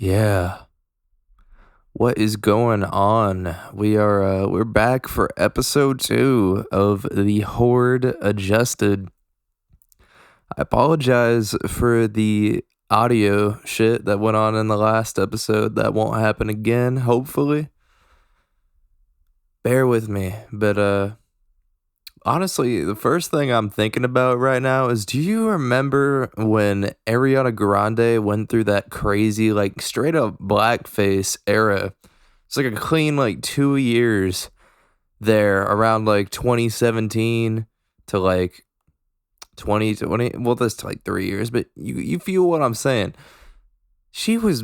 Yeah. What is going on? We're back for episode 2 of the Horde Adjusted. I apologize for the audio shit that went on in the last episode. That won't happen again, hopefully. Bear with me. But honestly, the first thing I'm thinking about right now is, do you remember when Ariana Grande went through that crazy, like, straight up blackface era? It's like a clean, like, 2 years there around, like, 2017 to, like, 2020. Well, that's like 3 years, but you feel what I'm saying. She was,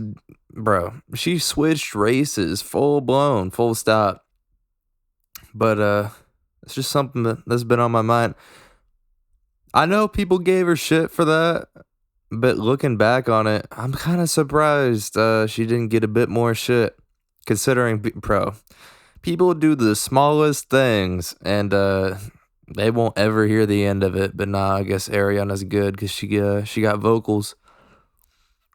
bro, she switched races full blown, full stop. But it's just something that's been on my mind. I know people gave her shit for that, but looking back on it, I'm kind of surprised she didn't get a bit more shit. Considering, bro, people do the smallest things, and they won't ever hear the end of it. But nah, I guess Ariana's good because she got vocals.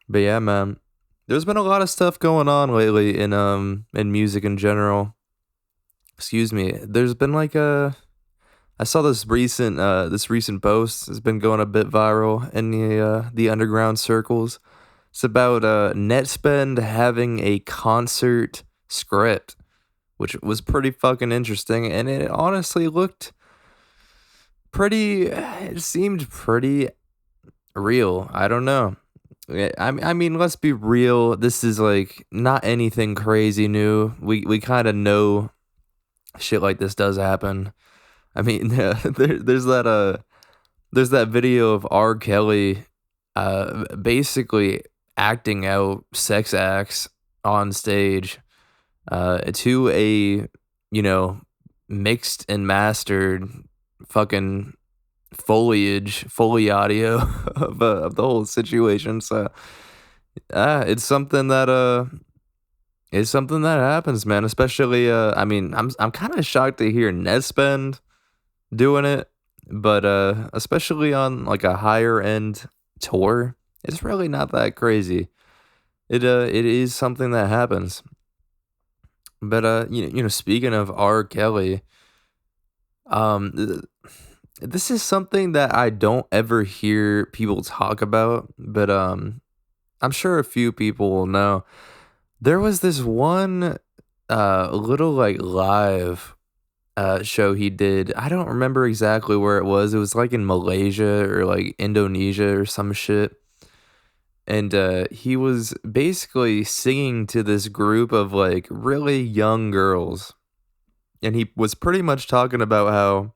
But yeah, man, there's been a lot of stuff going on lately in music in general. Excuse me. There's been like I saw this recent post has been going a bit viral in the underground circles. It's about Netspend having a concert script, which was pretty fucking interesting, and it honestly looked pretty. It seemed pretty real. I don't know. I mean, let's be real. This is like not anything crazy new. We kind of know shit like this does happen. I mean, there's that video of R. Kelly basically acting out sex acts on stage to a, mixed and mastered fucking Foley audio of the whole situation. So it's something that happens, man. Especially I mean, I'm kind of shocked to hear Netspend doing it, but especially on like a higher end tour, it's really not that crazy. It is something that happens. But speaking of R. Kelly, this is something that I don't ever hear people talk about, but I'm sure a few people will know. There was this one little like live show he did. I don't remember exactly where it was. It was like in Malaysia or like Indonesia or some shit. And he was basically singing to this group of like really young girls. And he was pretty much talking about how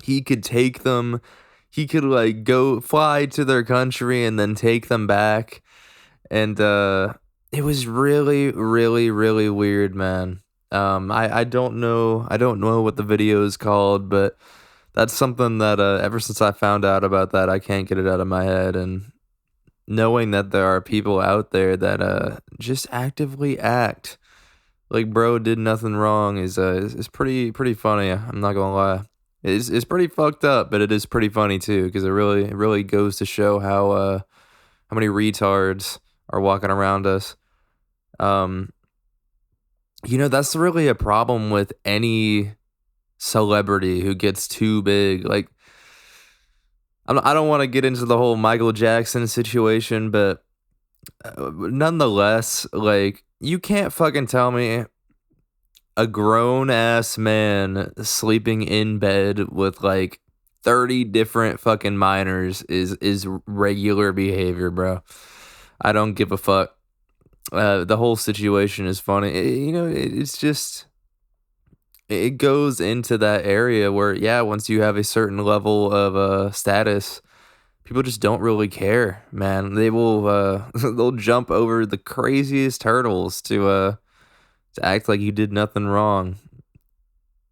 he could take them, he could like go fly to their country and then take them back. And it was really, really, really weird, man. I don't know what the video is called, but that's something that ever since I found out about that, I can't get it out of my head. And knowing that there are people out there that just actively act like bro did nothing wrong is pretty funny. I'm not gonna lie. It's pretty fucked up, but it is pretty funny too, because it really goes to show how many retards are walking around us. Um, that's really a problem with any celebrity who gets too big. Like, I don't want to get into the whole Michael Jackson situation, but nonetheless, like, you can't fucking tell me a grown ass man sleeping in bed with like 30 different fucking minors is regular behavior, bro. I don't give a fuck. The whole situation is funny. It's just it goes into that area where, yeah, once you have a certain level of status, people just don't really care, man. They will they'll jump over the craziest hurdles to act like you did nothing wrong.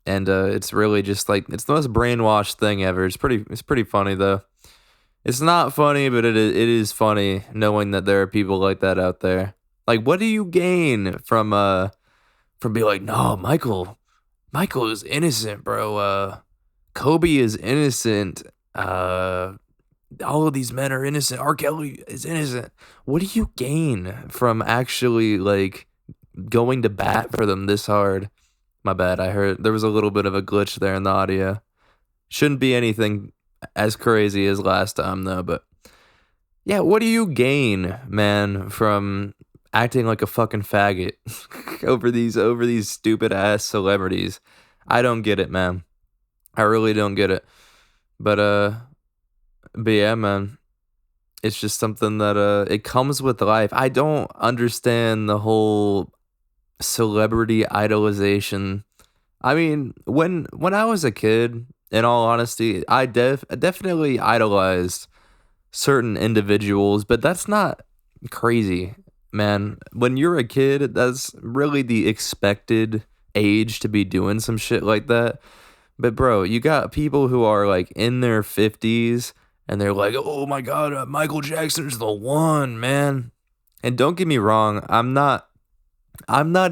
And it's really just like, it's the most brainwashed thing ever. It's pretty funny though. It's not funny, but it is funny knowing that there are people like that out there. Like, what do you gain from being like, no, Michael is innocent, bro. Kobe is innocent. all of these men are innocent. R. Kelly is innocent. What do you gain from actually like going to bat for them this hard? My bad. I heard there was a little bit of a glitch there in the audio. Shouldn't be anything as crazy as last time though, but yeah, what do you gain, man, from acting like a fucking faggot over these stupid ass celebrities? I don't get it, man. I really don't get it. But but yeah, man. It's just something that it comes with life. I don't understand the whole celebrity idolization. I mean, when I was a kid, in all honesty, I definitely idolized certain individuals, but that's not crazy, man. When you're a kid, that's really the expected age to be doing some shit like that. But bro, you got people who are like in their 50s and they're like, "Oh my god, Michael Jackson's the one, man." And don't get me wrong, I'm not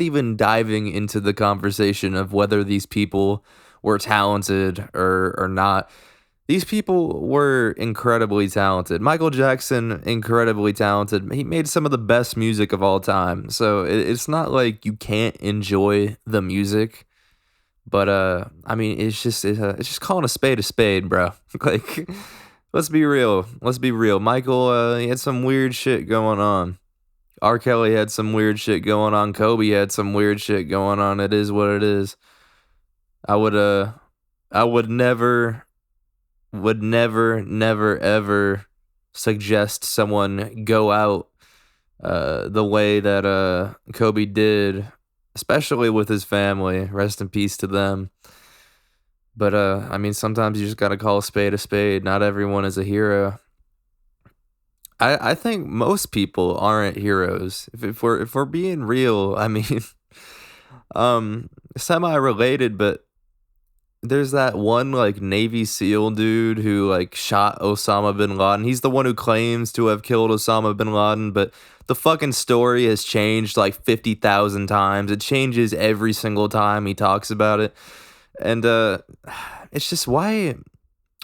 even diving into the conversation of whether these people were talented or not. These people were incredibly talented. Michael Jackson, incredibly talented. He made some of the best music of all time. So it's not like you can't enjoy the music. But I mean, it's just calling a spade, bro. Like, let's be real. Let's be real. Michael, he had some weird shit going on. R. Kelly had some weird shit going on. Kobe had some weird shit going on. It is what it is. I would I would never ever suggest someone go out the way that Kobe did, especially with his family. Rest in peace to them. But I mean, sometimes you just gotta call a spade a spade. Not everyone is a hero. I think most people aren't heroes. If we're being real, I mean, semi related, but there's that one like Navy SEAL dude who like shot Osama bin Laden. He's the one who claims to have killed Osama bin Laden, but the fucking story has changed like 50,000 times. It changes every single time he talks about it. And it's just why.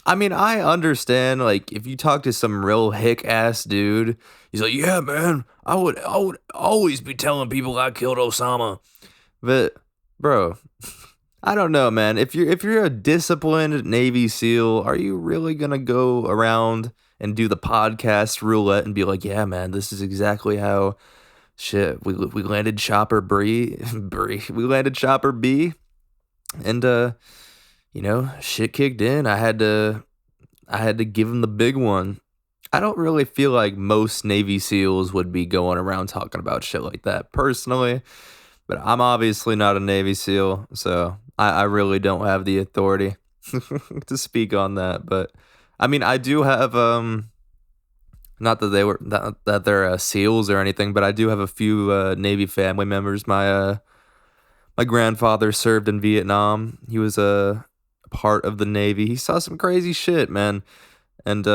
I mean, I understand like if you talk to some real hick ass dude, he's like, "Yeah, man, I would always be telling people I killed Osama." But bro, I don't know, man. If you're a disciplined Navy SEAL, are you really gonna go around and do the podcast roulette and be like, "Yeah, man, this is exactly how shit we landed chopper we landed chopper B, and shit kicked in. I had to give him the big one." I don't really feel like most Navy SEALs would be going around talking about shit like that personally, but I'm obviously not a Navy SEAL, so I really don't have the authority to speak on that. But I mean, I do have not that that they're SEALs or anything, but I do have a few Navy family members. My grandfather served in Vietnam. He was a part of the Navy. He saw some crazy shit, man. And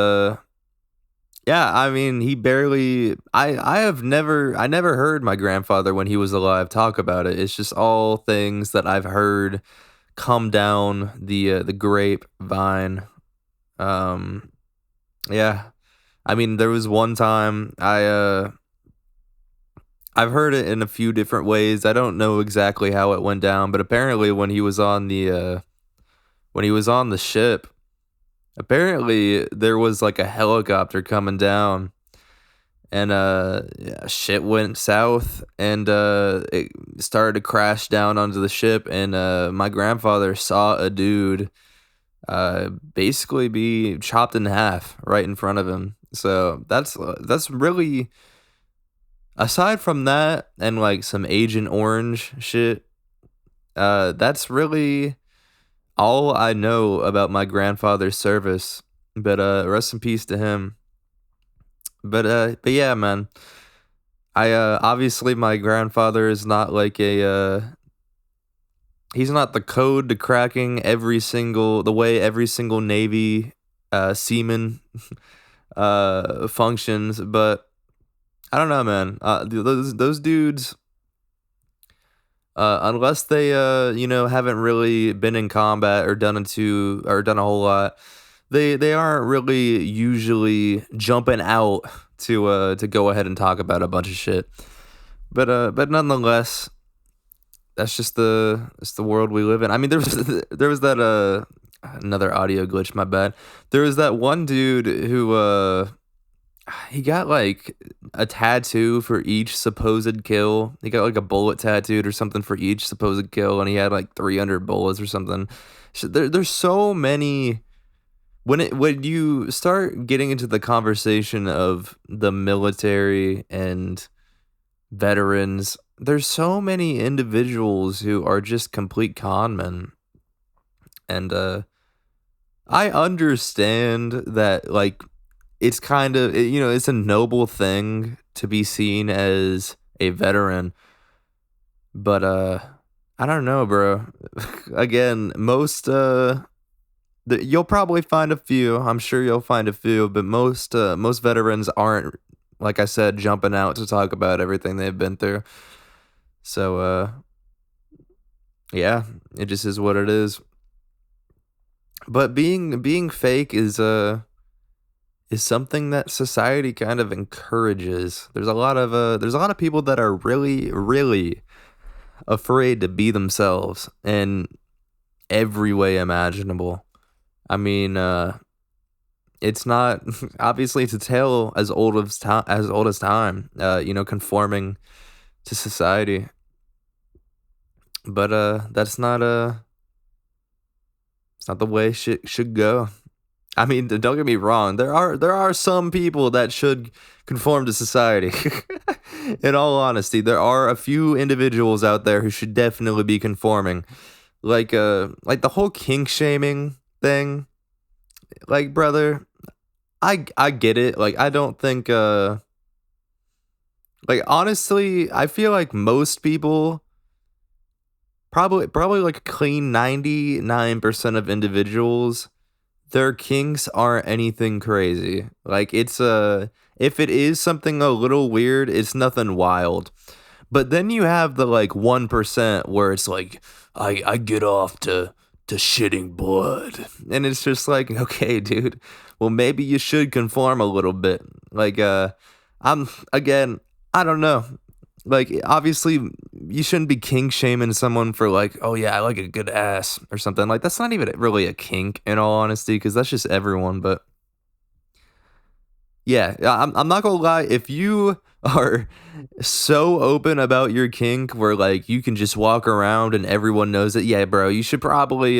yeah, I mean, he barely I never heard my grandfather when he was alive talk about it. It's just all things that I've heard come down the grapevine. Um yeah. I mean, there was one time I've heard it in a few different ways. I don't know exactly how it went down, but apparently when he was on the ship, apparently there was like a helicopter coming down, and yeah, shit went south, and it started to crash down onto the ship, and my grandfather saw a dude basically be chopped in half right in front of him. So that's really, aside from that and like some Agent Orange shit, that's really all I know about my grandfather's service. But rest in peace to him. But yeah, man. I obviously my grandfather is not like a he's not the code to cracking the way every single Navy seaman functions, but I don't know, man. Those dudes, unless they haven't really been in combat or done a whole lot, they aren't really usually jumping out to go ahead and talk about a bunch of shit. But nonetheless, it's the world we live in. I mean, there was that another audio glitch. My bad. There was that one dude who he got like a tattoo for each supposed kill. He got like a bullet tattooed or something for each supposed kill, and he had like 300 bullets or something. There's so many. When you start getting into the conversation of the military and veterans, there's so many individuals who are just complete con men. And I understand that, like, it's kind of, it's a noble thing to be seen as a veteran, but I don't know, bro. Again, you'll probably find a few. I'm sure you'll find a few, but most veterans aren't, like I said, jumping out to talk about everything they've been through. So yeah, it just is what it is. But being fake is something that society kind of encourages. There's a lot of people that are really, really afraid to be themselves in every way imaginable. I mean, it's not obviously it's a tale as old as time. Conforming to society, but that's not it's not the way shit should go. I mean, don't get me wrong. There are some people that should conform to society. In all honesty, there are a few individuals out there who should definitely be conforming. Like the whole kink shaming thing. Like, brother, I get it. Like, I don't think like, honestly, I feel like most people, probably like a clean 99% of individuals, their kinks aren't anything crazy. Like, it's if it is something a little weird, it's nothing wild. But then you have the like 1% where it's like, I get off to shitting blood. And it's just like, okay, dude, well, maybe you should conform a little bit. Like, again, I don't know. Like, obviously, you shouldn't be kink shaming someone for like, oh yeah, I like a good ass or something. Like, that's not even really a kink, in all honesty, because that's just everyone. But yeah, I'm not gonna lie. If you are so open about your kink, where like you can just walk around and everyone knows it, yeah, bro, you should probably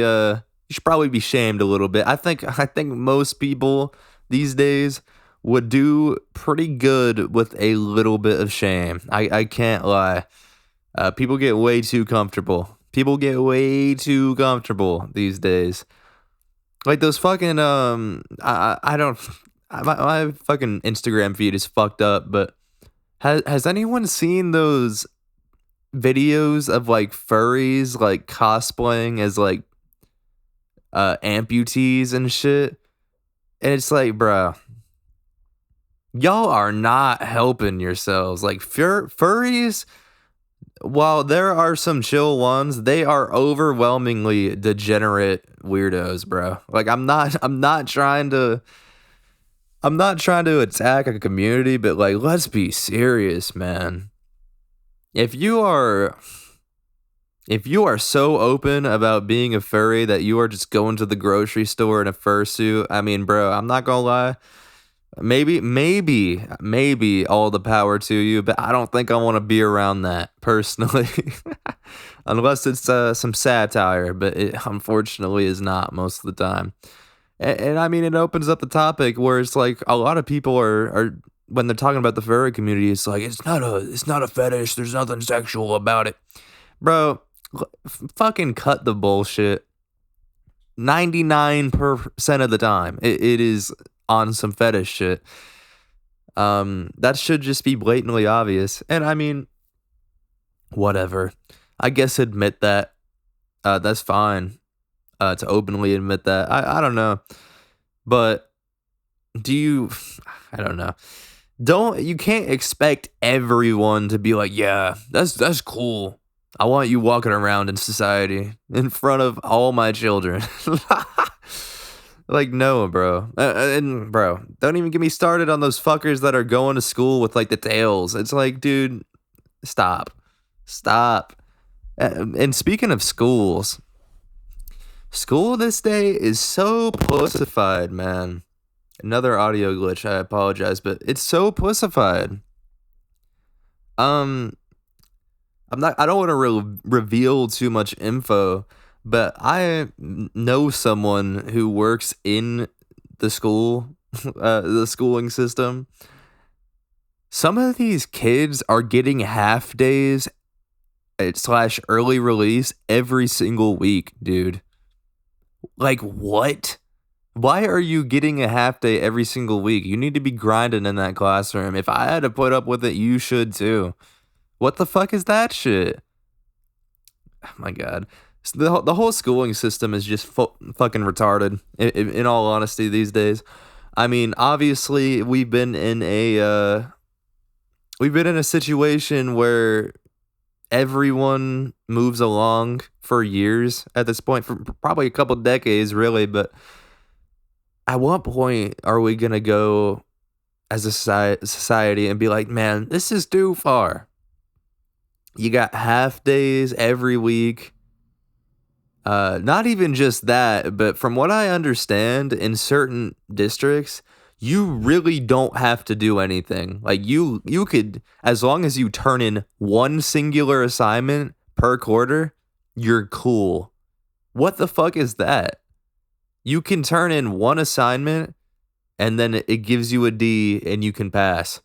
be shamed a little bit. I think most people these days would do pretty good with a little bit of shame. I can't lie. People get way too comfortable. People get way too comfortable these days. Like those fucking I don't my fucking Instagram feed is fucked up, but has anyone seen those videos of like furries like cosplaying as like amputees and shit? And it's like, bro, y'all are not helping yourselves. Like furries, while there are some chill ones, they are overwhelmingly degenerate weirdos, bro. Like I'm not trying to attack a community, but like, let's be serious, man. If you are so open about being a furry that you are just going to the grocery store in a fursuit, I mean, bro, I'm not gonna lie. Maybe all the power to you, but I don't think I want to be around that personally. Unless it's some satire, but it unfortunately is not most of the time. And I mean, it opens up the topic where it's like a lot of people are when they're talking about the furry community, it's like it's not a fetish. There's nothing sexual about it, bro. Fucking cut the bullshit. 99% of the time, it is on some fetish shit. That should just be blatantly obvious. And I mean, whatever. I guess admit that. That's fine. To openly admit that. I don't know. But I don't know. You can't expect everyone to be like, yeah, that's cool. I want you walking around in society in front of all my children. Like, no, bro. And, bro, don't even get me started on those fuckers that are going to school with, like, the tails. It's like, dude, stop. Stop. And speaking of schools, school this day is so pussified, man. Another audio glitch, I apologize, but it's so pussified. Um, I don't want to reveal too much info, but I know someone who works in the school, the schooling system. Some of these kids are getting half days slash early release every single week, dude. Like, what? Why are you getting a half day every single week? You need to be grinding in that classroom. If I had to put up with it, you should too. What the fuck is that shit? Oh my god. The whole schooling system is just fucking retarded, in all honesty, these days. I mean, obviously, we've been in a situation where everyone moves along for years at this point, for probably a couple decades, really. But at what point are we gonna go as a society and be like, man, this is too far? You got half days every week. Not even just that, but from what I understand, in certain districts, you really don't have to do anything. Like you could, as long as you turn in one singular assignment per quarter, you're cool. What the fuck is that? You can turn in one assignment and then it gives you a D and you can pass.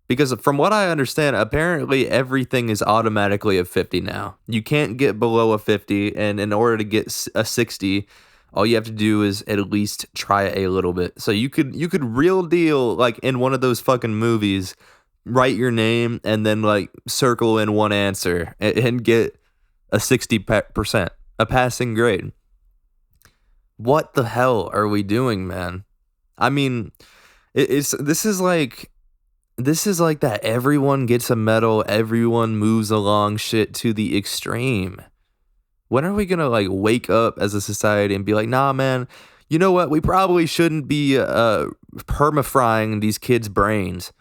Because from what I understand, apparently everything is automatically a 50 now. You can't get below a 50, and in order to get a 60, all you have to do is at least try a little bit. So you could real deal, like in one of those fucking movies, write your name and then like circle in one answer and get a 60%, a passing grade. What the hell are we doing, man? I mean, this is like that everyone gets a medal, everyone moves along shit to the extreme. When are we gonna like wake up as a society and be like, nah, man, you know what? We probably shouldn't be permafrying these kids' brains.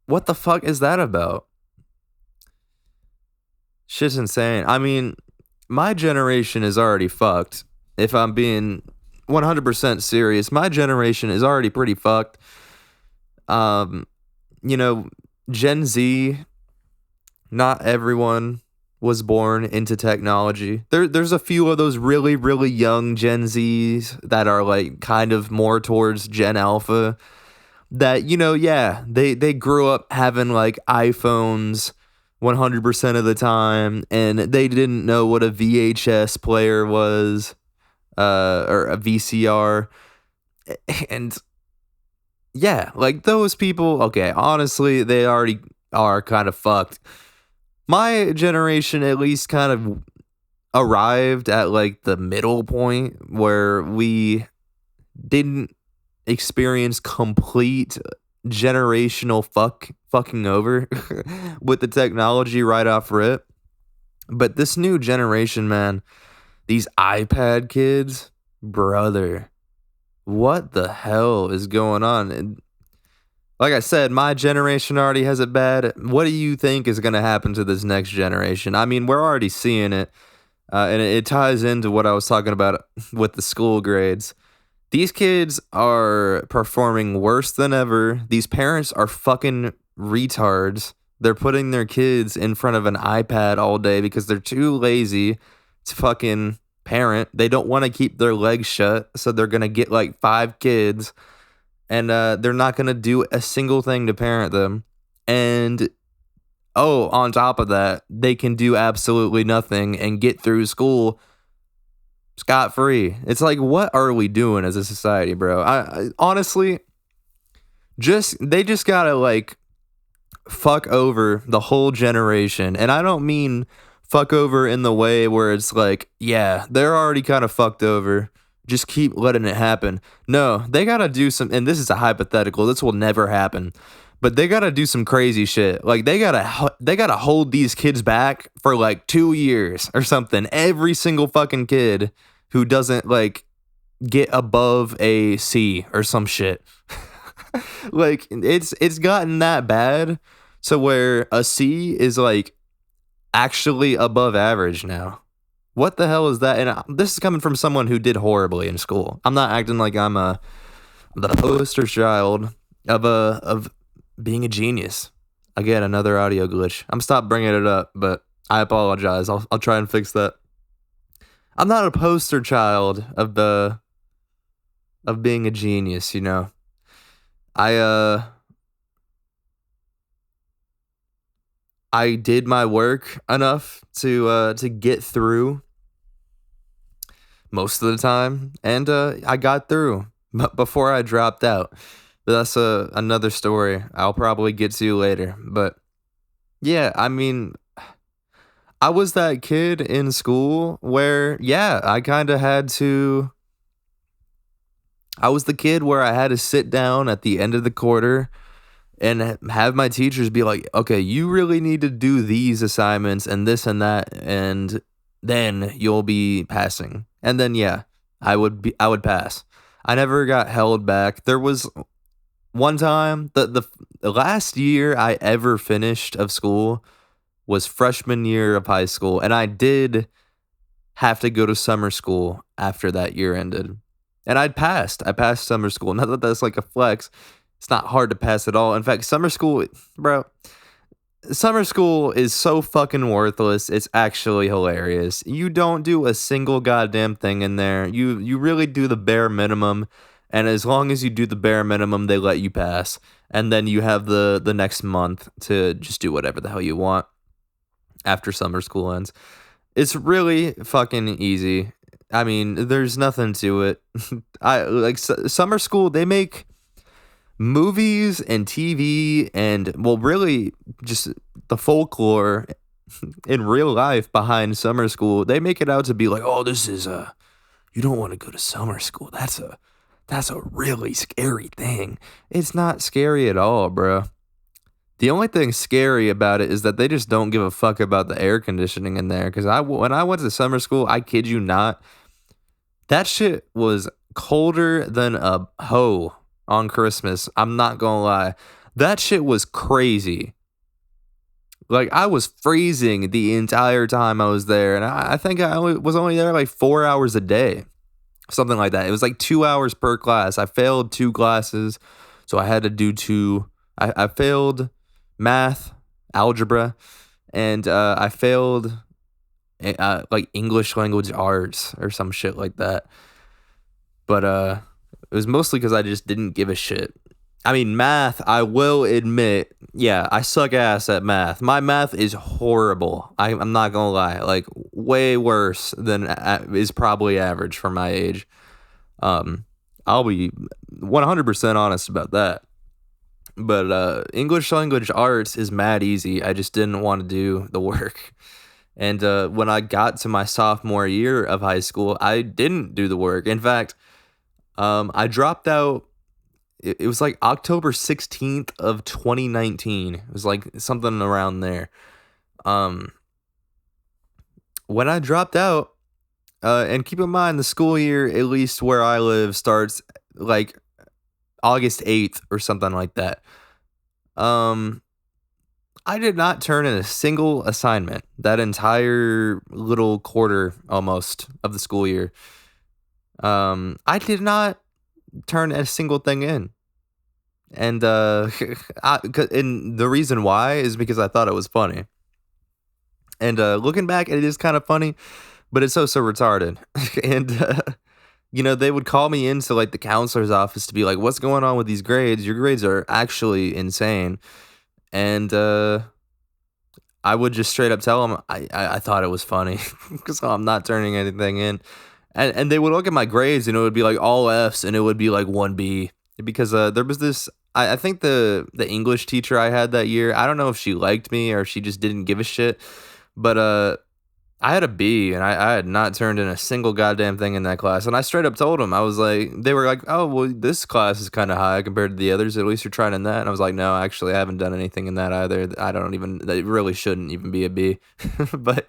What the fuck is that about? Shit's insane. I mean, my generation is already fucked. If I'm being 100% serious, my generation is already pretty fucked. You know, Gen Z, not everyone was born into technology. There's a few of those really, really young Gen Zs that are like kind of more towards Gen Alpha that, you know, yeah, they grew up having like iPhones 100% of the time, and they didn't know what a VHS player was, or a VCR. And yeah, like those people, okay, honestly, they already are kind of fucked. My generation at least kind of arrived at like the middle point where we didn't experience complete generational fucking over with the technology right off rip. But this new generation, man, these iPad kids, brother, what the hell is going on? And like I said, my generation already has it bad. What do you think is going to happen to this next generation? I mean, we're already seeing it, and it ties into what I was talking about with the school grades. These kids are performing worse than ever. These parents are fucking retards. They're putting their kids in front of an iPad all day because they're too lazy to fucking parent. They don't want to keep their legs shut, so they're gonna get like 5 kids, and they're not gonna do a single thing to parent them. And on top of that, they can do absolutely nothing and get through school scot-free. It's like, what are we doing as a society, bro? I honestly, they just gotta like fuck over the whole generation. And I don't mean fuck over in the way where it's like, yeah, they're already kind of fucked over, just keep letting it happen. No, they gotta do some, and this is a hypothetical, this will never happen, but they gotta do some crazy shit. Like they gotta hold these kids back for like 2 years or something. Every single fucking kid who doesn't like get above a C or some shit. Like it's gotten that bad, so where a C is like actually above average now. What the hell is that? And this is coming from someone who did horribly in school. I'm not acting like I'm the poster child of being a genius. Again, another audio glitch. I'm stop bringing it up, but I apologize. I'll try and fix that. I'm not a poster child of being a genius, you know. I I did my work enough to get through most of the time, and I got through before I dropped out. But that's another story I'll probably get to later. But yeah, I mean, I was that kid in school where, yeah, I kind of had to. I was the kid where I had to sit down at the end of the quarter and have my teachers be like, okay, you really need to do these assignments and this and that, and then you'll be passing. And then, yeah, I would pass. I never got held back. There was one time, the last year I ever finished of school was freshman year of high school, and I did have to go to summer school after that year ended. And I'd passed. I passed summer school. Not that that's like a flex. It's not hard to pass at all. In fact, summer school, bro, summer school is so fucking worthless. It's actually hilarious. You don't do a single goddamn thing in there. You really do the bare minimum. And as long as you do the bare minimum, they let you pass. And then you have the next month to just do whatever the hell you want after summer school ends. It's really fucking easy. I mean, there's nothing to it. I like summer school, they make movies and TV and, well, really just the folklore in real life behind summer school. They make it out to be like, oh, this is you don't want to go to summer school. That's a really scary thing. It's not scary at all, bro. The only thing scary about it is that they just don't give a fuck about the air conditioning in there. Because when I went to summer school, I kid you not, that shit was colder than a hoe on Christmas. I'm not gonna lie. That shit was crazy. Like, I was freezing the entire time I was there. And I think was only there like 4 hours a day. Something like that. It was like 2 hours per class. I failed 2 classes. So I had to do 2. I failed math, algebra, and I failed like English language arts or some shit like that. But it was mostly because I just didn't give a shit. I mean, math, I will admit, yeah, I suck ass at math. My math is horrible. I'm not gonna lie, like way worse than is probably average for my age. I'll be 100% honest about that. But English language arts is mad easy. I just didn't want to do the work. And when I got to my sophomore year of high school, I didn't do the work. In fact, I dropped out. It was like October 16th of 2019. It was like something around there. When I dropped out, and keep in mind the school year, at least where I live, starts like August 8th or something like that. I did not turn in a single assignment that entire little quarter almost of the school year. I did not turn a single thing in. And and the reason why is because I thought it was funny. And looking back, it is kind of funny, but it's so retarded. And they would call me into like the counselor's office to be like, "What's going on with these grades? Your grades are actually insane." And I would just straight up tell them I thought it was funny because I'm not turning anything in. And they would look at my grades and it would be like all Fs and it would be like 1B because there was this. I think the English teacher I had that year, I don't know if she liked me or if she just didn't give a shit, but I had a B and I had not turned in a single goddamn thing in that class. And I straight up told them, I was like, they were like, "Oh, well, this class is kind of high compared to the others. At least you're trying in that." And I was like, "No, actually, I haven't done anything in that either. That really shouldn't even be a B." but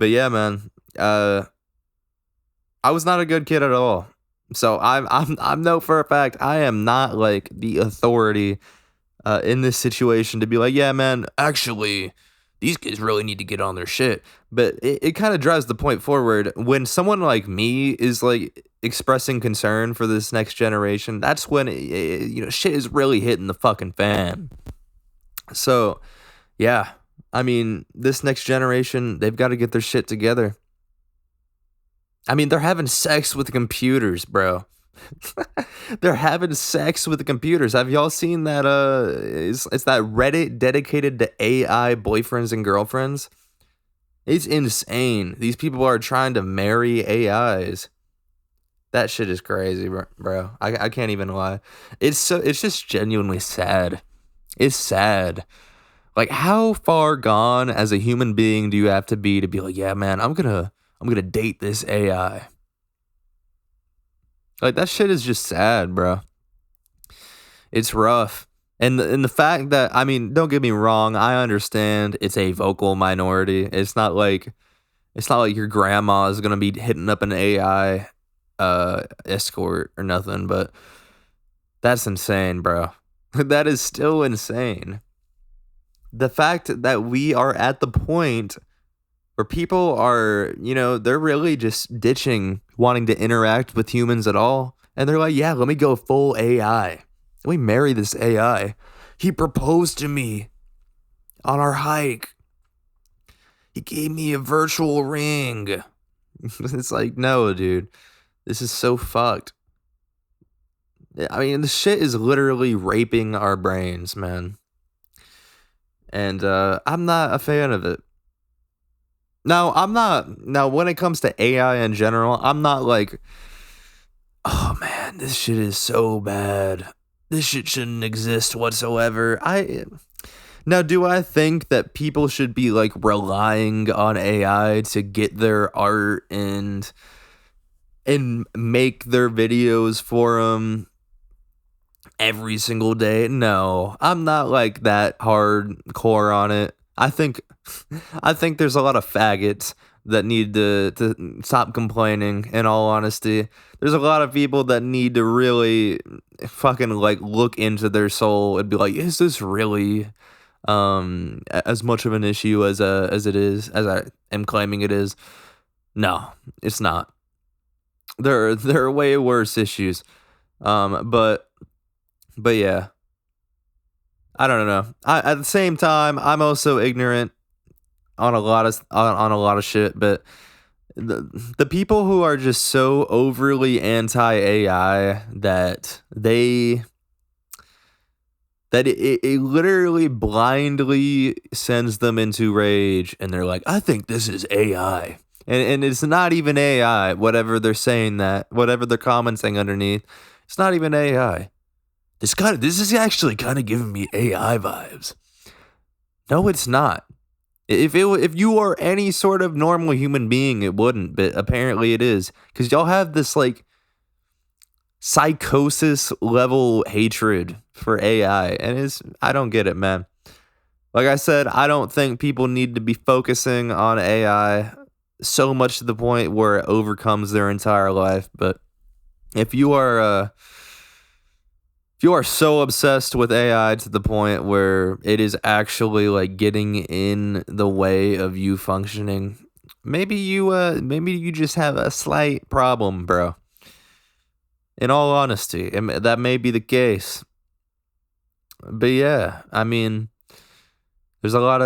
yeah, man, I was not a good kid at all. So I know for a fact I am not like the authority in this situation to be like, yeah, man, actually, these kids really need to get on their shit. But it kind of drives the point forward when someone like me is like expressing concern for this next generation. That's when shit is really hitting the fucking fan. So yeah, I mean, this next generation, they've got to get their shit together. I mean, they're having sex with computers, bro. They're having sex with the computers. Have y'all seen that? It's that Reddit dedicated to AI boyfriends and girlfriends. It's insane. These people are trying to marry AIs. That shit is crazy, bro. I can't even lie. It's just genuinely sad. It's sad. Like, how far gone as a human being do you have to be like, yeah, man, I'm gonna date this AI. Like, that shit is just sad, bro. It's rough. And the fact that, I mean, don't get me wrong, I understand it's a vocal minority. It's not like your grandma is gonna be hitting up an AI escort or nothing, but that's insane, bro. That is still insane. The fact that we are at the point where people are, they're really just ditching wanting to interact with humans at all. And they're like, yeah, let me go full AI. Let me marry this AI. He proposed to me on our hike. He gave me a virtual ring. It's like, no, dude. This is so fucked. I mean, the shit is literally raping our brains, man. And I'm not a fan of it. Now, I'm not. Now, when it comes to AI in general, I'm not like, oh man, this shit is so bad. This shit shouldn't exist whatsoever. Now, do I think that people should be like relying on AI to get their art and make their videos for them every single day? No, I'm not like that hardcore on it. I think there's a lot of faggots that need to stop complaining, in all honesty. There's a lot of people that need to really fucking like look into their soul and be like, is this really as much of an issue as as I am claiming it is? No, it's not. There are way worse issues. But yeah, I don't know. At the same time, I'm also ignorant on a lot of shit, but the people who are just so overly anti AI that it literally blindly sends them into rage, and they're like, I think this is AI. And it's not even AI, whatever they're saying, whatever they're commenting underneath, it's not even AI. This is actually kind of giving me AI vibes. No, it's not. If you are any sort of normal human being, it wouldn't, but apparently it is. Because y'all have this like psychosis level hatred for AI, and I don't get it, man. Like I said, I don't think people need to be focusing on AI so much to the point where it overcomes their entire life. But if you are so obsessed with AI to the point where it is actually like getting in the way of you functioning, maybe you just have a slight problem, bro. In all honesty, that may be the case. But yeah, I mean, there's a lot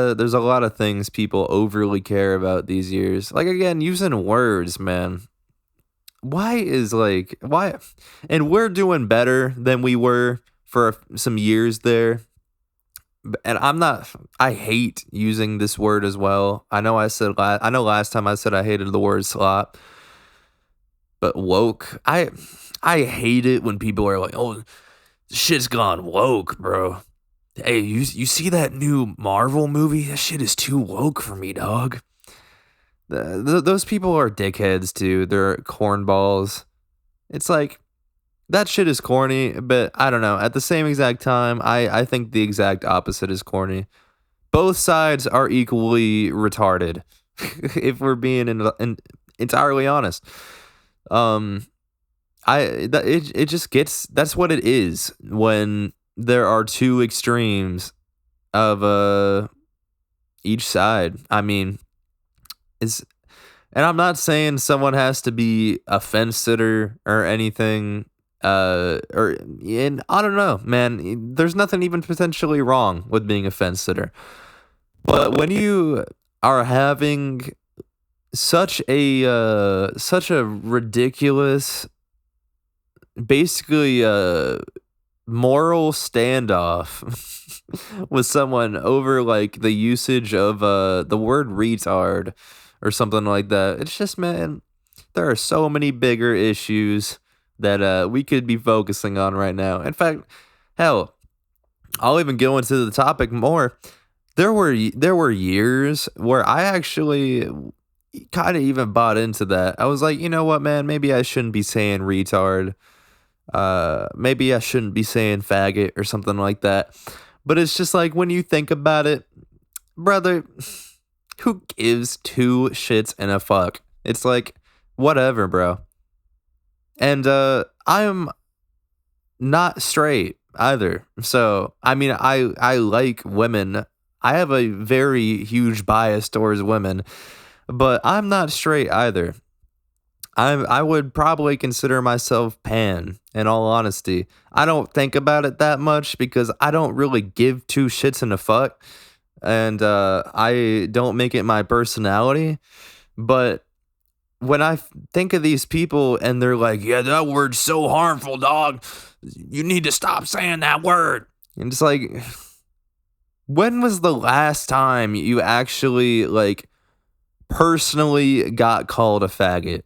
of things people overly care about these years. Like, again, using words, man. Why? And we're doing better than we were for some years there. And I hate using this word as well. I know last time I said I hated the word slop. But woke, I hate it when people are like, "Oh, shit's gone woke, bro." Hey, you see that new Marvel movie? That shit is too woke for me, dog. Those people are dickheads too. They're cornballs. It's like, that shit is corny, but I don't know. At the same exact time, I think the exact opposite is corny. Both sides are equally retarded, if we're being entirely honest. it just gets, that's what it is when there are two extremes of each side. I mean, it's, and I'm not saying someone has to be a fence sitter or anything. Or and I don't know, man. There's nothing even potentially wrong with being a fence sitter, but when you are having such a ridiculous, basically moral standoff with someone over like the usage of the word retard or something like that. It's just, man, there are so many bigger issues that we could be focusing on right now. In fact, hell, I'll even go into the topic more. There were years where I actually kind of even bought into that. I was like, you know what, man, maybe I shouldn't be saying retard. Maybe I shouldn't be saying faggot or something like that. But it's just like, when you think about it, brother, who gives two shits and a fuck? It's like, whatever, bro. And I'm not straight either. So, I mean, I like women. I have a very huge bias towards women, but I'm not straight either. I would probably consider myself pan, in all honesty. I don't think about it that much because I don't really give two shits and a fuck, and I don't make it my personality. But when I think of these people and they're like, yeah, that word's so harmful, dog. You need to stop saying that word. And it's like, when was the last time you actually, like, personally got called a faggot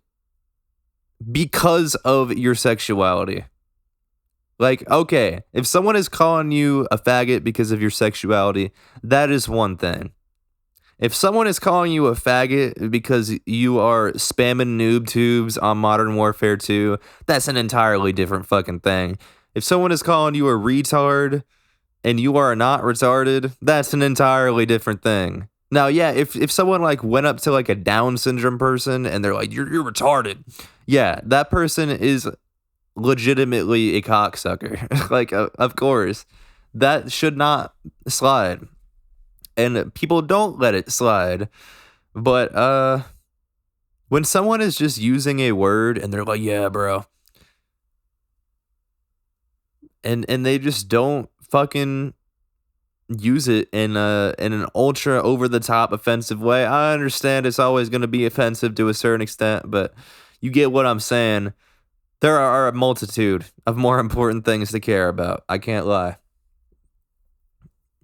because of your sexuality? Like, okay, if someone is calling you a faggot because of your sexuality, that is one thing. If someone is calling you a faggot because you are spamming noob tubes on Modern Warfare 2, that's an entirely different fucking thing. If someone is calling you a retard and you are not retarded, that's an entirely different thing. Now, yeah, if someone like went up to like a Down syndrome person and they're like, you're retarded. Yeah, that person is legitimately a cocksucker. Like, of course, that should not slide. And people don't let it slide. But when someone is just using a word and they're like, yeah, bro, and they just don't fucking use it in an ultra over the top offensive way. I understand it's always going to be offensive to a certain extent, but you get what I'm saying. There are a multitude of more important things to care about. I can't lie.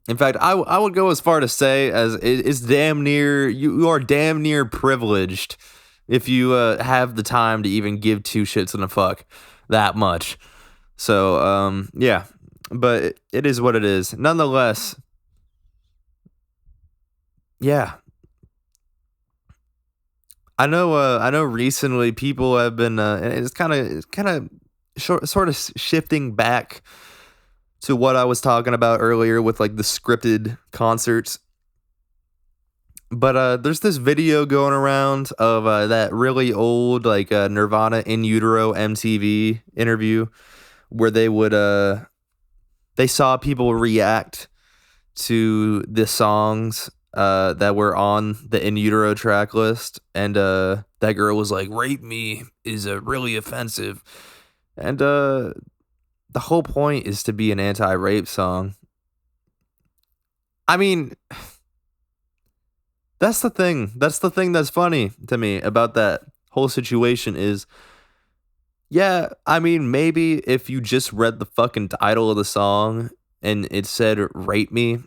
In fact, I would go as far to say as it's damn near, you are damn near privileged if you have the time to even give two shits and a fuck that much. So, yeah, but it is what it is. Nonetheless, yeah, I know. I know. Recently, people have been. And it's kind of sort of shifting back to what I was talking about earlier with like the scripted concerts. But there's this video going around of that really old like Nirvana In Utero MTV interview where they saw people react to the songs that were on the In Utero track list, and that girl was like, "Rape Me" is really offensive, and the whole point is to be an anti-rape song. I mean, that's the thing. That's the thing that's funny to me about that whole situation is, yeah, I mean, maybe if you just read the fucking title of the song and it said "Rape Me,"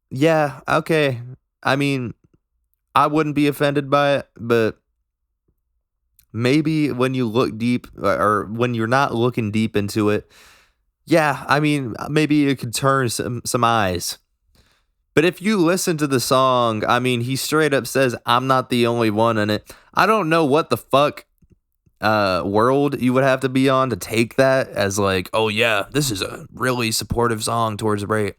yeah, okay. I mean, I wouldn't be offended by it, but maybe when you look deep or when you're not looking deep into it, yeah, I mean, maybe it could turn some eyes. But if you listen to the song, I mean, he straight up says, "I'm not the only one in it." I don't know what the fuck world you would have to be on to take that as like, oh yeah, this is a really supportive song towards rape.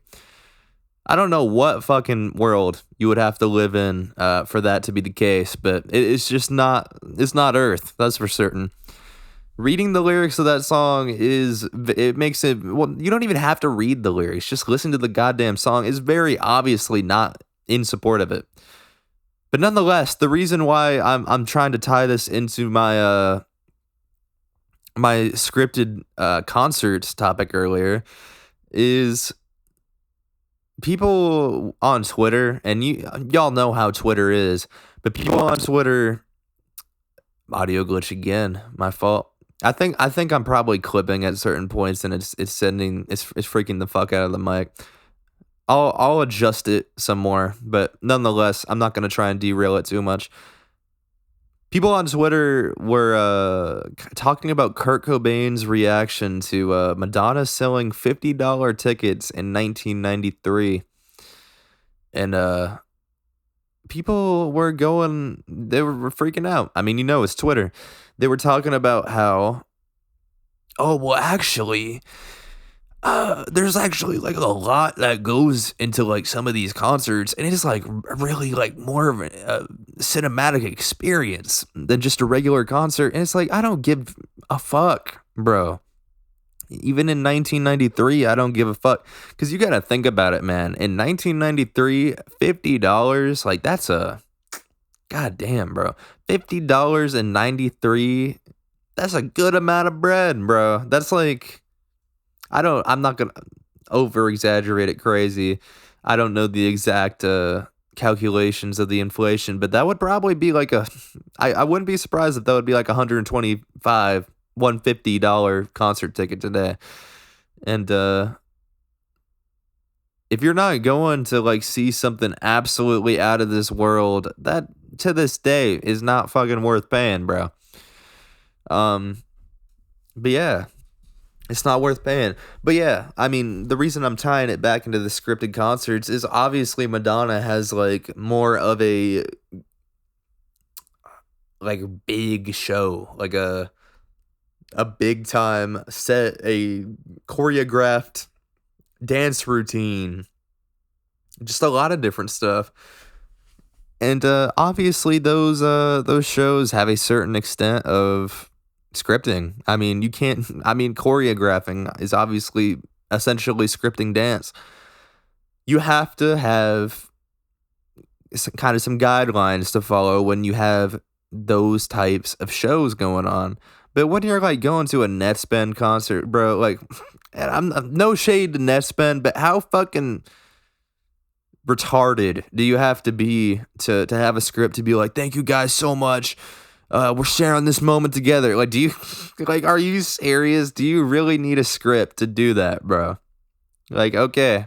I don't know what fucking world you would have to live in for that to be the case, but it's just not, it's not Earth, that's for certain. Reading the lyrics of that song it makes it, well, you don't even have to read the lyrics. Just listen to the goddamn song. Is very obviously not in support of it. But nonetheless, the reason why I'm trying to tie this into my scripted concerts topic earlier is people on Twitter, and y'all know how Twitter is, but people on Twitter, audio glitch again, my fault. I think I'm probably clipping at certain points, and it's freaking the fuck out of the mic. I'll adjust it some more, but nonetheless, I'm not gonna try and derail it too much. People on Twitter were talking about Kurt Cobain's reaction to Madonna selling $50 tickets in 1993, and people were they were freaking out. I mean, it's Twitter. They were talking about how, oh well, actually, there's actually like a lot that goes into like some of these concerts, and it is like really like more of a cinematic experience than just a regular concert. And it's like, I don't give a fuck, bro. Even in 1993, I don't give a fuck, because you gotta think about it, man. In 1993, $50, like, that's a goddamn, bro. $50 in 93, that's a good amount of bread, bro. That's like, I'm not gonna over exaggerate it crazy. I don't know the exact calculations of the inflation, but that would probably be like I wouldn't be surprised if that would be like $150 concert ticket today. And if you're not going to like see something absolutely out of this world, that to this day is not fucking worth paying, bro. But yeah, it's not worth paying. But yeah, I mean, the reason I'm tying it back into the scripted concerts is obviously Madonna has like more of a like big show, like a big time set, a choreographed dance routine, just a lot of different stuff. And obviously those shows have a certain extent of scripting. I mean, choreographing is obviously essentially scripting dance. You have to have some guidelines to follow when you have those types of shows going on. But when you're like going to a Netspend concert, bro, like, and I'm no shade to Netspend, but how fucking retarded do you have to be to have a script to be like, thank you guys so much, we're sharing this moment together? Like, do you like, are you serious? Do you really need a script to do that, bro? Like, okay,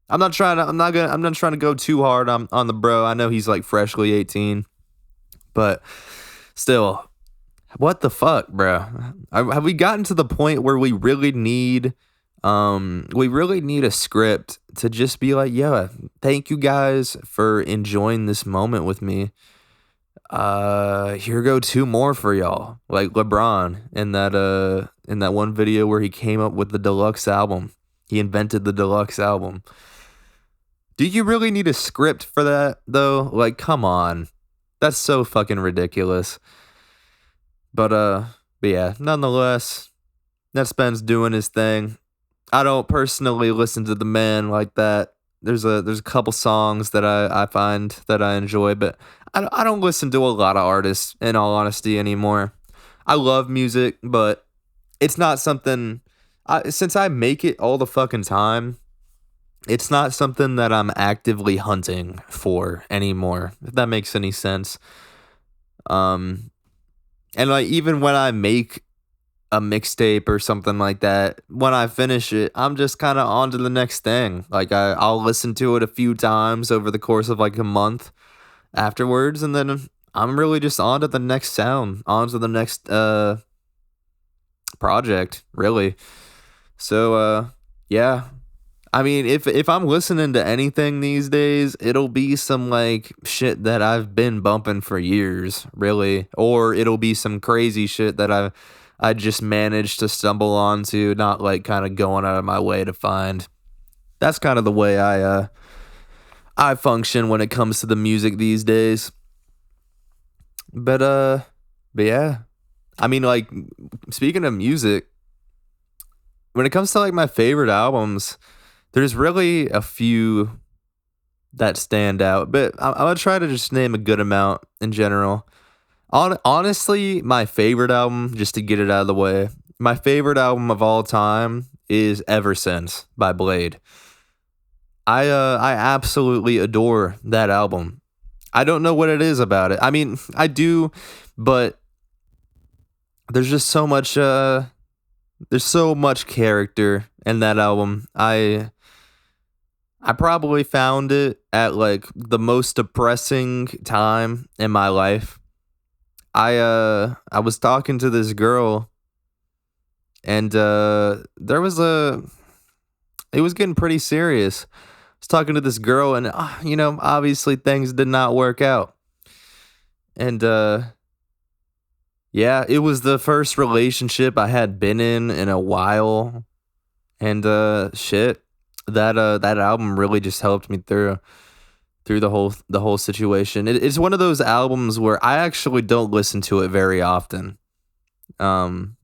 I'm not trying to go too hard on the bro. I know he's like freshly 18, but still, what the fuck, bro? Have we gotten to the point where we really need a script to just be like, yeah, thank you guys for enjoying this moment with me. Here go two more for y'all. Like LeBron in that one video where he came up with the deluxe album. He invented the deluxe album. Do you really need a script for that though? Like, come on. That's so fucking ridiculous. But yeah, nonetheless, Netspend's doing his thing. I don't personally listen to the man like that. There's a couple songs that I find that I enjoy, but I don't listen to a lot of artists, in all honesty, anymore. I love music, but it's not something, since I make it all the fucking time, it's not something that I'm actively hunting for anymore, if that makes any sense. And like, even when I make a mixtape or something like that, when I finish it, I'm just kind of on to the next thing. Like, I'll listen to it a few times over the course of like a month afterwards, and then I'm really just on to the next sound, on to the next project, really. So yeah, I mean, if I'm listening to anything these days, it'll be some like shit that I've been bumping for years, really, or it'll be some crazy shit that I just managed to stumble onto, not like kind of going out of my way to find. That's kind of the way I function when it comes to the music these days. But yeah, I mean, like, speaking of music, when it comes to like my favorite albums, there's really a few that stand out, but I'm gonna try to just name a good amount in general. Honestly, my favorite album, just to get it out of the way, my favorite album of all time is Ever Since by Blade. I absolutely adore that album. I don't know what it is about it. I mean, I do, but there's just so much there's so much character in that album. I probably found it at like the most depressing time in my life. I was talking to this girl, and there was a it was getting pretty serious. I was talking to this girl, and obviously things did not work out. And yeah, it was the first relationship I had been in a while. And shit, that album really just helped me through the whole situation. It's one of those albums where I actually don't listen to it very often. Um,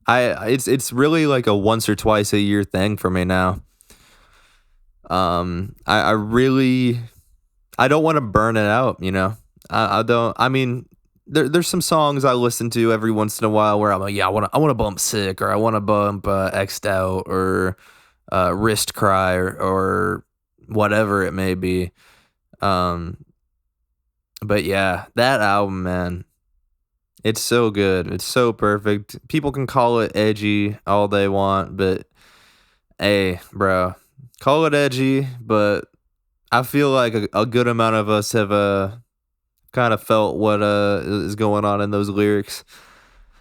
it's really like a once or twice a year thing for me now. I really I don't want to burn it out. I don't. I mean, there's some songs I listen to every once in a while where I'm like, yeah, I want to bump Sick, or I want to bump X'd Out, or Wrist Cry, or whatever it may be. Um, but yeah, that album, man, it's so good. It's so perfect. People can call it edgy all they want, but hey, bro, call it edgy. But I feel like a good amount of us have kind of felt what is going on in those lyrics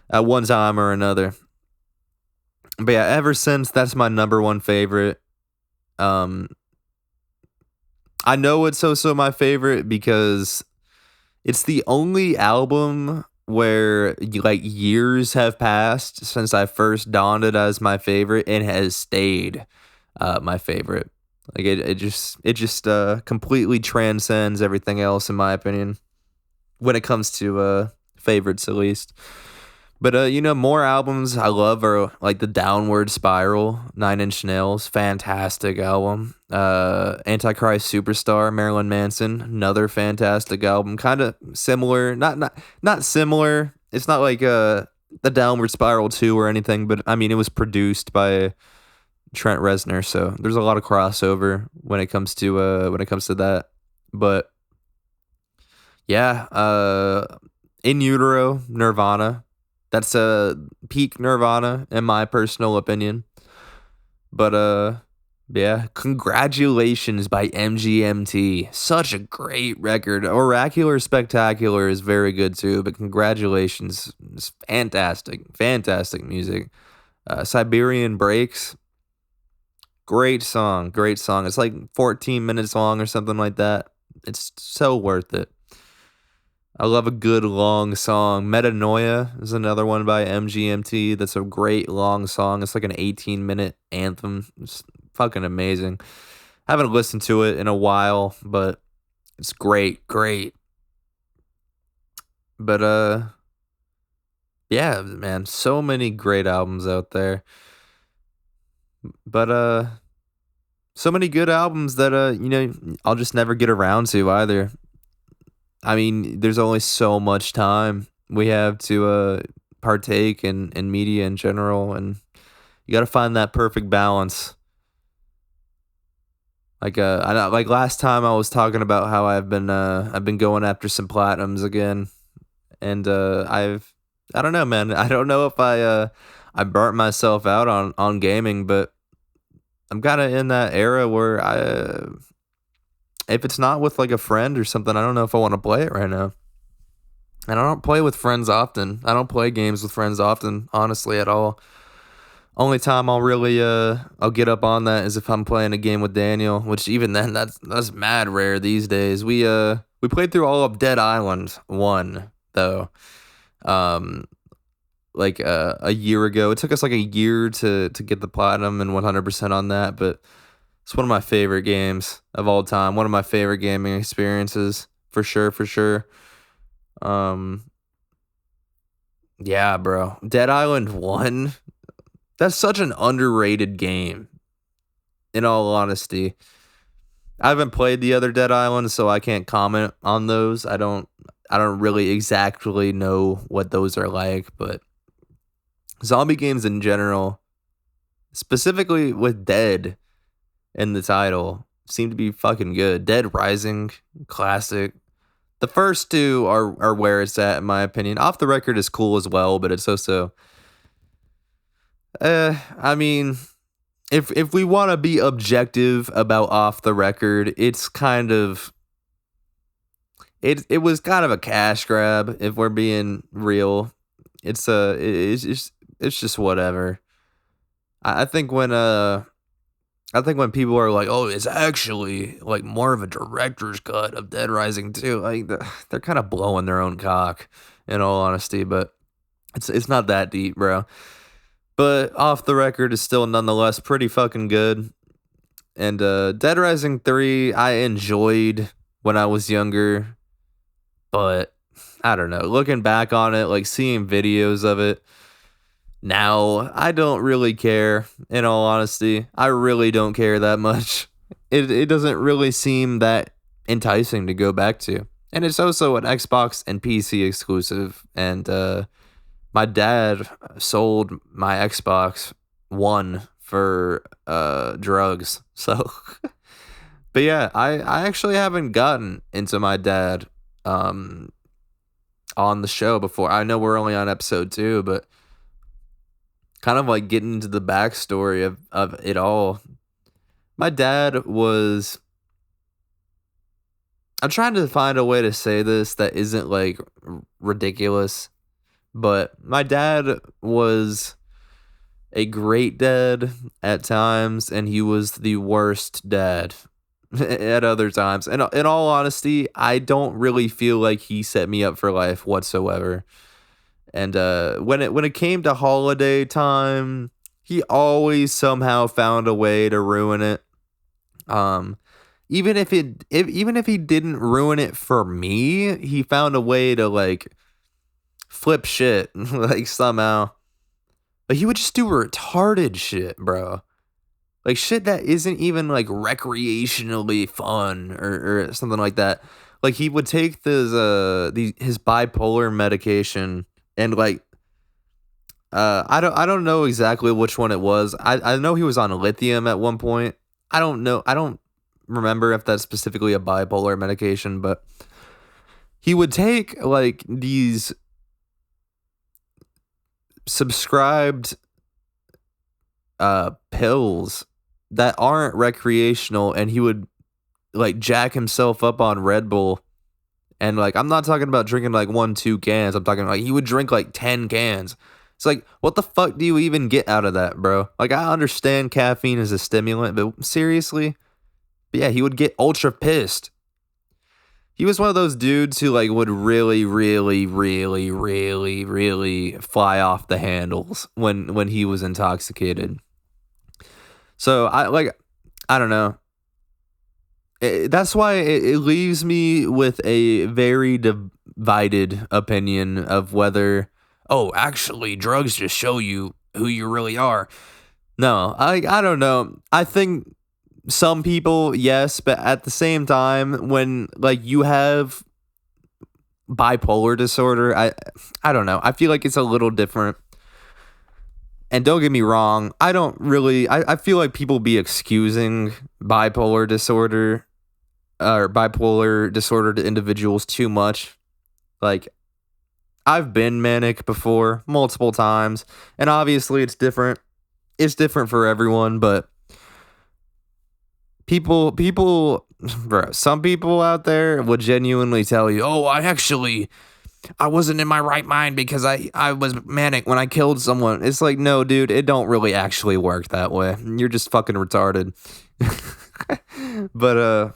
at one time or another. But yeah, Ever Since, that's my number one favorite. Um, I know it's so my favorite because it's the only album where like years have passed since I first donned it as my favorite and has stayed my favorite. Like it just completely transcends everything else in my opinion when it comes to favorites at least. But more albums I love are like the Downward Spiral, 9 Inch Nails, fantastic album. Antichrist Superstar, Marilyn Manson, another fantastic album. Kind of similar, not similar. It's not like the Downward Spiral 2 or anything, but I mean it was produced by Trent Reznor, so there's a lot of crossover when it comes to that. But yeah, In Utero, Nirvana. That's a peak Nirvana in my personal opinion. But yeah, Congratulations by MGMT. Such a great record. Oracular Spectacular is very good too, but Congratulations is fantastic. Fantastic music. Siberian Breaks. Great song. Great song. It's like 14 minutes long or something like that. It's so worth it. I love a good long song. Metanoia is another one by MGMT. That's a great long song. It's like an 18-minute anthem. It's fucking amazing. Haven't listened to it in a while, but it's great, great. But yeah, man, so many great albums out there. But so many good albums that I'll just never get around to either. I mean, there's only so much time we have to partake in media in general, and you got to find that perfect balance. Like I know, like last time I was talking about how I've been going after some platinums again, and I don't know, man. I don't know if I burnt myself out on gaming, but I'm kind of in that era where if it's not with like a friend or something, I don't know if I want to play it right now. And I don't play with friends often. I don't play games with friends often, honestly, at all. Only time I'll get up on that is if I'm playing a game with Daniel, which even then that's mad rare these days. We played through all of Dead Island 1 though. Um like a year ago. It took us like a year to get the platinum and 100% on that, but it's one of my favorite games of all time. One of my favorite gaming experiences for sure, for sure. Um Yeah, bro. Dead Island 1, that's such an underrated game, in all honesty. I haven't played the other Dead Islands, so I can't comment on those. I don't really exactly know what those are like, but zombie games in general, specifically with Dead in the title, seem to be fucking good. Dead Rising, classic. The first two are where it's at, in my opinion. Off the Record is cool as well, but it's also, I mean, if we want to be objective about Off the Record, it's kind of it was kind of a cash grab, if we're being real. It's just whatever. I think when people are like, "Oh, it's actually like more of a director's cut of Dead Rising 2," like they're kind of blowing their own cock, in all honesty. But it's not that deep, bro. But Off the Record is still nonetheless pretty fucking good. And Dead Rising 3, I enjoyed when I was younger, but I don't know. Looking back on it, like seeing videos of it now, I don't really care, in all honesty. I really don't care that much. It doesn't really seem that enticing to go back to. And it's also an Xbox and PC exclusive, and my dad sold my Xbox One for drugs. So but yeah, I actually haven't gotten into my dad um on the show before. I know we're only on episode 2, but kind of like getting into the backstory of it all. My dad was, I'm trying to find a way to say this that isn't like ridiculous, but my dad was a great dad at times, and he was the worst dad at other times. And in all honesty, I don't really feel like he set me up for life whatsoever. And when it came to holiday time, he always somehow found a way to ruin it. Um, even if he didn't ruin it for me, he found a way to like flip shit like somehow. Like he would just do retarded shit, bro. Like shit that isn't even like recreationally fun or something like that. Like he would take his bipolar medication and like I don't know exactly which one it was. I know he was on lithium at one point. I don't know. I don't remember if that's specifically a bipolar medication, but he would take like these subscribed pills that aren't recreational, and he would like jack himself up on Red Bull. And like I'm not talking about drinking like 1-2 cans. I'm talking like he would drink like 10 cans. It's like, what the fuck do you even get out of that, bro? Like I understand caffeine is a stimulant, but seriously? But yeah, he would get ultra pissed. He was one of those dudes who like would really, really, really, really, really fly off the handles when he was intoxicated. So I don't know. That's why it leaves me with a very divided opinion of whether, oh, actually, drugs just show you who you really are. No, I don't know. I think some people, yes, but at the same time, when like you have bipolar disorder, I don't know. I feel like it's a little different. And don't get me wrong, I feel like people be excusing bipolar disorder or bipolar disordered individuals too much. Like, I've been manic before multiple times, and obviously it's different. It's different for everyone, but bro, some people out there would genuinely tell you, "Oh, I wasn't in my right mind because I was manic when I killed someone." It's like, no, dude, it don't really actually work that way. You're just fucking retarded. But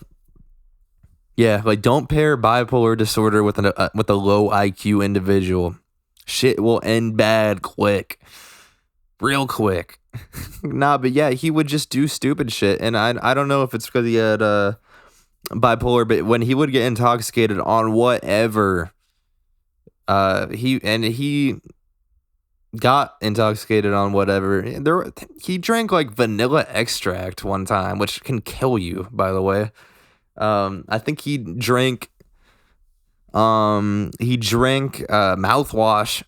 yeah, like don't pair bipolar disorder with a low IQ individual. Shit will end bad quick, real quick. Nah, but yeah, he would just do stupid shit, and I don't know if it's because he had bipolar, but when he would get intoxicated on whatever. He got intoxicated on whatever. He drank like vanilla extract one time, which can kill you, by the way. I think he drank mouthwash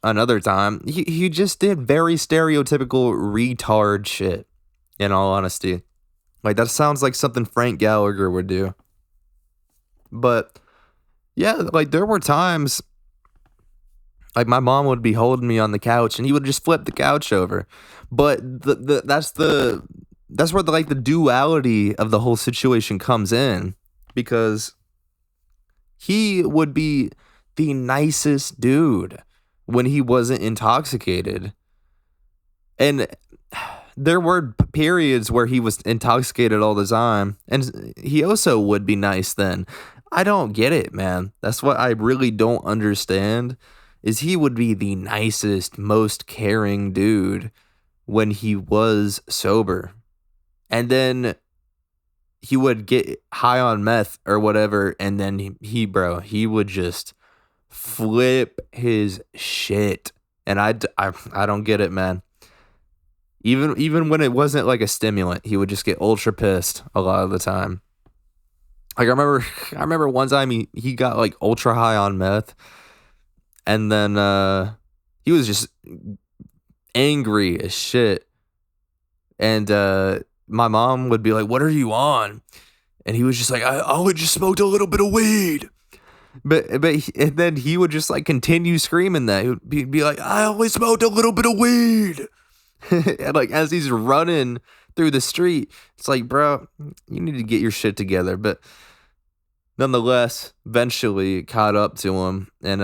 another time. He just did very stereotypical retard shit, in all honesty. Like, that sounds like something Frank Gallagher would do. But yeah, like, there were times like my mom would be holding me on the couch and he would just flip the couch over. But that's where the duality of the whole situation comes in, because he would be the nicest dude when he wasn't intoxicated. And there were periods where he was intoxicated all the time, and he also would be nice then. I don't get it, man. That's what I really don't understand, is he would be the nicest, most caring dude when he was sober. And then he would get high on meth or whatever, and then he would just flip his shit. And I don't get it, man. Even when it wasn't like a stimulant, he would just get ultra pissed a lot of the time. Like, I remember one time he got like ultra high on meth, and then he was just angry as shit. And my mom would be like, "What are you on?" And he was just like, "I only just smoked a little bit of weed." And then he would just like continue screaming that. He'd be like, "I only smoked a little bit of weed." And like, as he's running through the street, it's like, bro, you need to get your shit together. But nonetheless, eventually caught up to him, and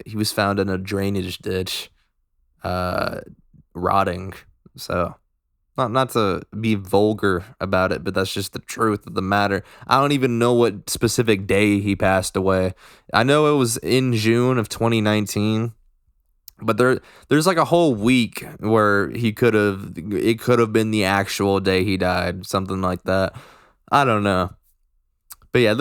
he was found in a drainage ditch, rotting. So, not to be vulgar about it, but that's just the truth of the matter. I don't even know what specific day he passed away. I know it was in June of 2019. But there's like a whole week where it could have been the actual day he died, something like that. I don't know. But yeah,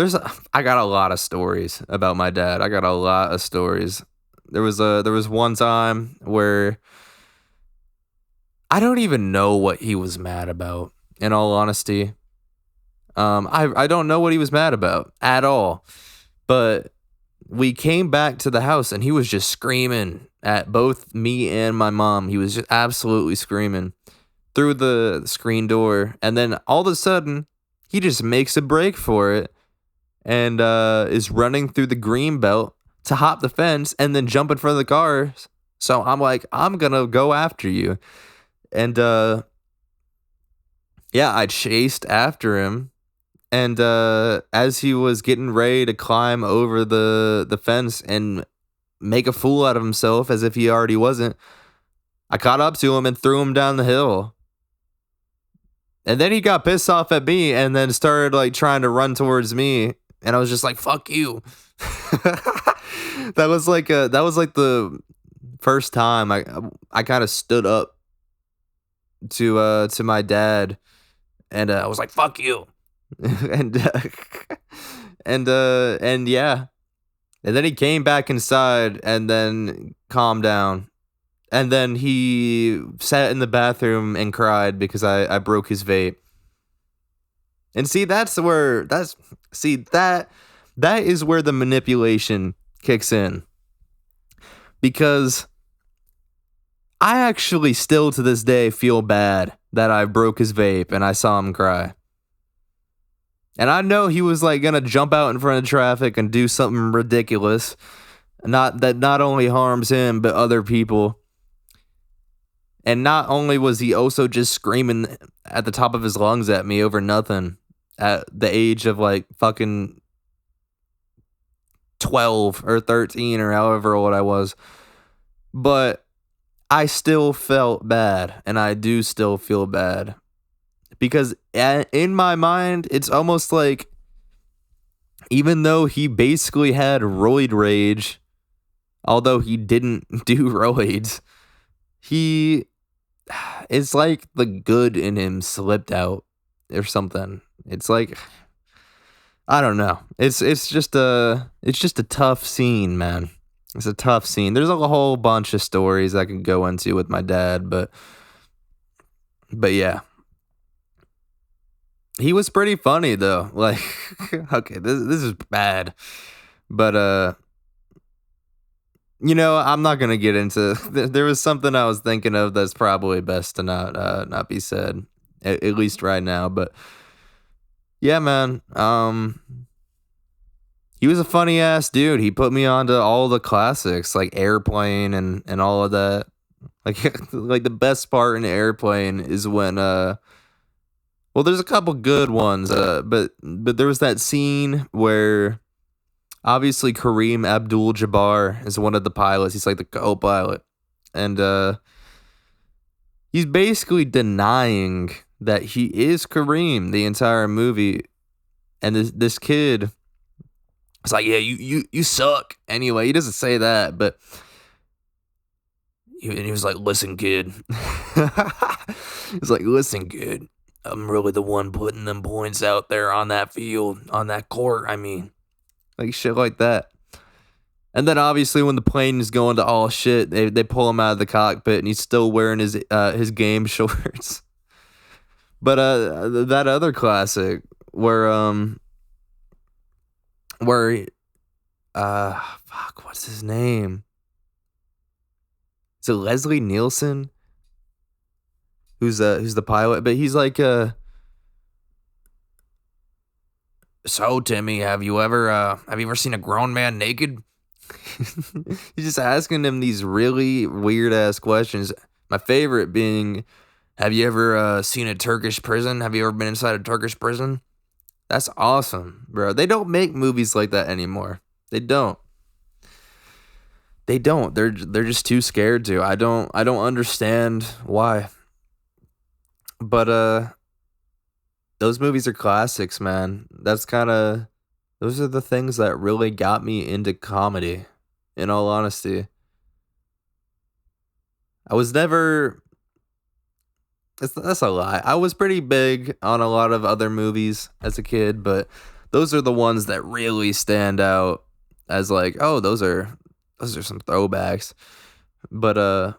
I got a lot of stories about my dad. I got a lot of stories. There was one time where I don't even know what he was mad about, in all honesty. I don't know what he was mad about at all. But we came back to the house and he was just screaming at both me and my mom. He was just absolutely screaming through the screen door. And then all of a sudden, he just makes a break for it and is running through the green belt to hop the fence and then jump in front of the cars. So I'm like, I'm going to go after you. And yeah, I chased after him. And as he was getting ready to climb over the fence and make a fool out of himself as if he already wasn't, I caught up to him and threw him down the hill. And then he got pissed off at me and then started like trying to run towards me. And I was just like, fuck you. That was like the first time I kind of stood up to my dad, and I was like, fuck you. and yeah, and then he came back inside and then calmed down, and then he sat in the bathroom and cried because I broke his vape. And see, that is where the manipulation kicks in, because I actually still to this day feel bad that I broke his vape and I saw him cry. And I know he was like gonna jump out in front of traffic and do something ridiculous, not only harms him but other people. And not only was he also just screaming at the top of his lungs at me over nothing at the age of like fucking 12 or 13 or however old I was, but I still felt bad, and I do still feel bad. Because in my mind, it's almost like, even though he basically had roid rage, although he didn't do roids, it's like the good in him slipped out or something. It's like, I don't know. It's just a tough scene, man. It's a tough scene. There's a whole bunch of stories I could go into with my dad, but yeah, he was pretty funny though. Like, okay, this is bad, but I'm not gonna get into. There was something I was thinking of that's probably best to not be said, at least right now. But yeah, man. He was a funny ass dude. He put me onto all the classics like Airplane and all of that. Like like the best part in Airplane is when well, there's a couple good ones, but there was that scene where obviously Kareem Abdul-Jabbar is one of the pilots. He's like the co-pilot, and he's basically denying that he is Kareem the entire movie. And this kid is like, yeah, you suck. Anyway, he doesn't say that, but he was like, listen, kid. He's like, listen, kid. I'm really the one putting them points out there on that field, on that court. I mean, like shit like that. And then obviously when the plane is going to all shit, they pull him out of the cockpit and he's still wearing his game shorts. But that other classic where fuck, what's his name? Is it Leslie Nielsen? Who's the pilot? But he's like, so Timmy, have you ever seen a grown man naked? He's just asking him these really weird ass questions. My favorite being, have you ever seen a Turkish prison? Have you ever been inside a Turkish prison? That's awesome, bro. They don't make movies like that anymore. They don't. They're just too scared to. I don't understand why. But those movies are classics, man. Those are the things that really got me into comedy, in all honesty. I was never that's a lie. I was pretty big on a lot of other movies as a kid, but those are the ones that really stand out as like, oh, those are some throwbacks. But I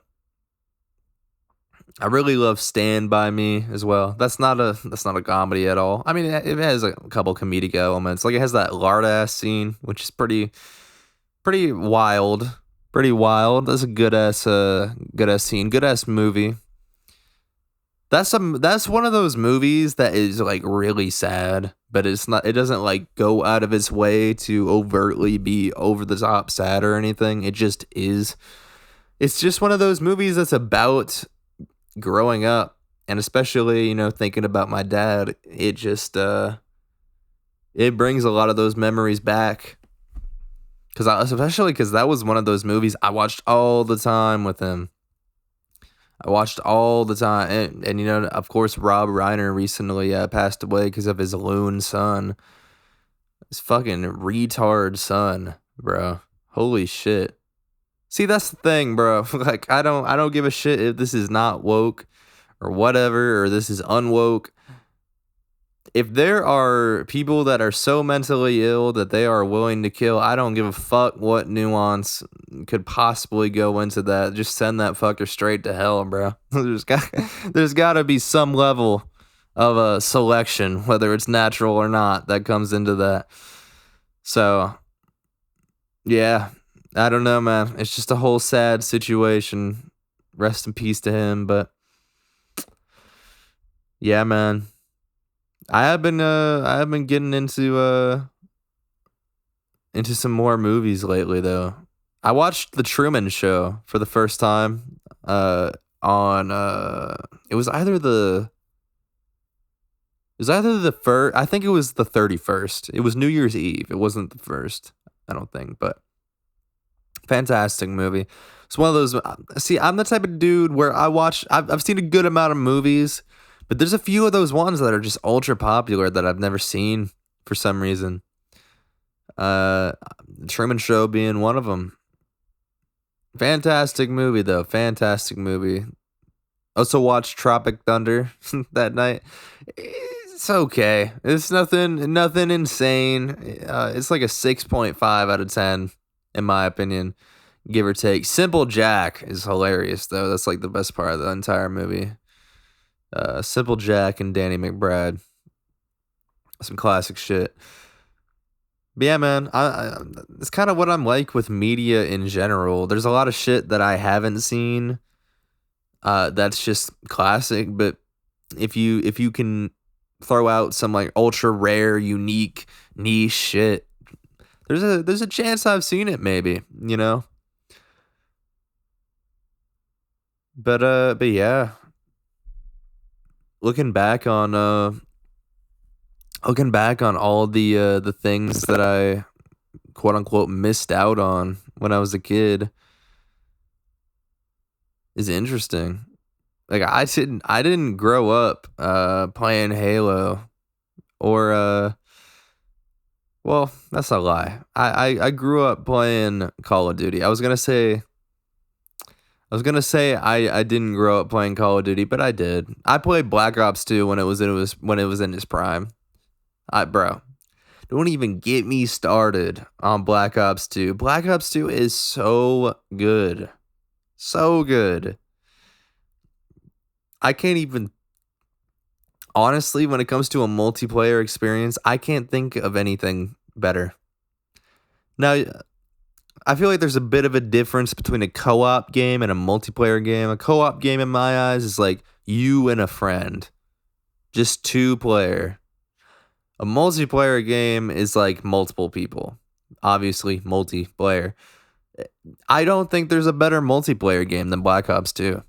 really love Stand By Me as well. That's not a comedy at all. I mean, it has a couple comedic elements. Like it has that lard ass scene, which is pretty wild. Pretty wild. That's a good ass scene, good ass movie. That's one of those movies that is like really sad, but it doesn't like go out of its way to overtly be over the top sad or anything. It just is. It's just one of those movies that's about growing up, and especially, thinking about my dad, it just it brings a lot of those memories back. Especially because that was one of those movies I watched all the time with him. I watched all the time, and of course, Rob Reiner recently passed away because of his loon son, his fucking retard son, bro. Holy shit. See, that's the thing, bro. Like, I don't give a shit if this is not woke or whatever, or this is unwoke. If there are people that are so mentally ill that they are willing to kill, I don't give a fuck what nuance could possibly go into that. Just send that fucker straight to hell, bro. There's got to be some level of a selection, whether it's natural or not, that comes into that. So, yeah, I don't know, man. It's just a whole sad situation. Rest in peace to him, but yeah, man. I have been getting into some more movies lately though. I watched The Truman Show for the first time on it was either the first, I think it was the 31st. It was New Year's Eve. It wasn't the first, I don't think, but fantastic movie. It's one of those, see, I'm the type of dude where I've seen a good amount of movies, but there's a few of those ones that are just ultra popular that I've never seen for some reason. Truman Show being one of them. Fantastic movie though. Fantastic movie. Also watched Tropic Thunder that night. It's okay. It's nothing insane. It's like a 6.5 out of 10 in my opinion. give or take. Simple Jack is hilarious though. That's like the best part of the entire movie. Simple Jack and Danny McBride, some classic shit. But yeah, man, it's kind of what I'm like with media in general. There's a lot of shit that I haven't seen. That's just classic. But if you can throw out some like ultra rare, unique, niche shit, there's a chance I've seen it. Maybe, you know. But yeah, looking back on all the things that I quote unquote missed out on when I was a kid is interesting. Like I didn't grow up playing Halo or well, that's a lie. I grew up playing Call of Duty. I was gonna say I didn't grow up playing Call of Duty, but I did. I played Black Ops 2 when it was in its prime. Bro, don't even get me started on Black Ops 2. Black Ops 2 is so good. So good. I can't even honestly, when it comes to a multiplayer experience, I can't think of anything better. Now, I feel like there's a bit of a difference between a co-op game and a multiplayer game. A co-op game in my eyes is like you and a friend. Just two player. A multiplayer game is like multiple people. Obviously, multiplayer. I don't think there's a better multiplayer game than Black Ops 2.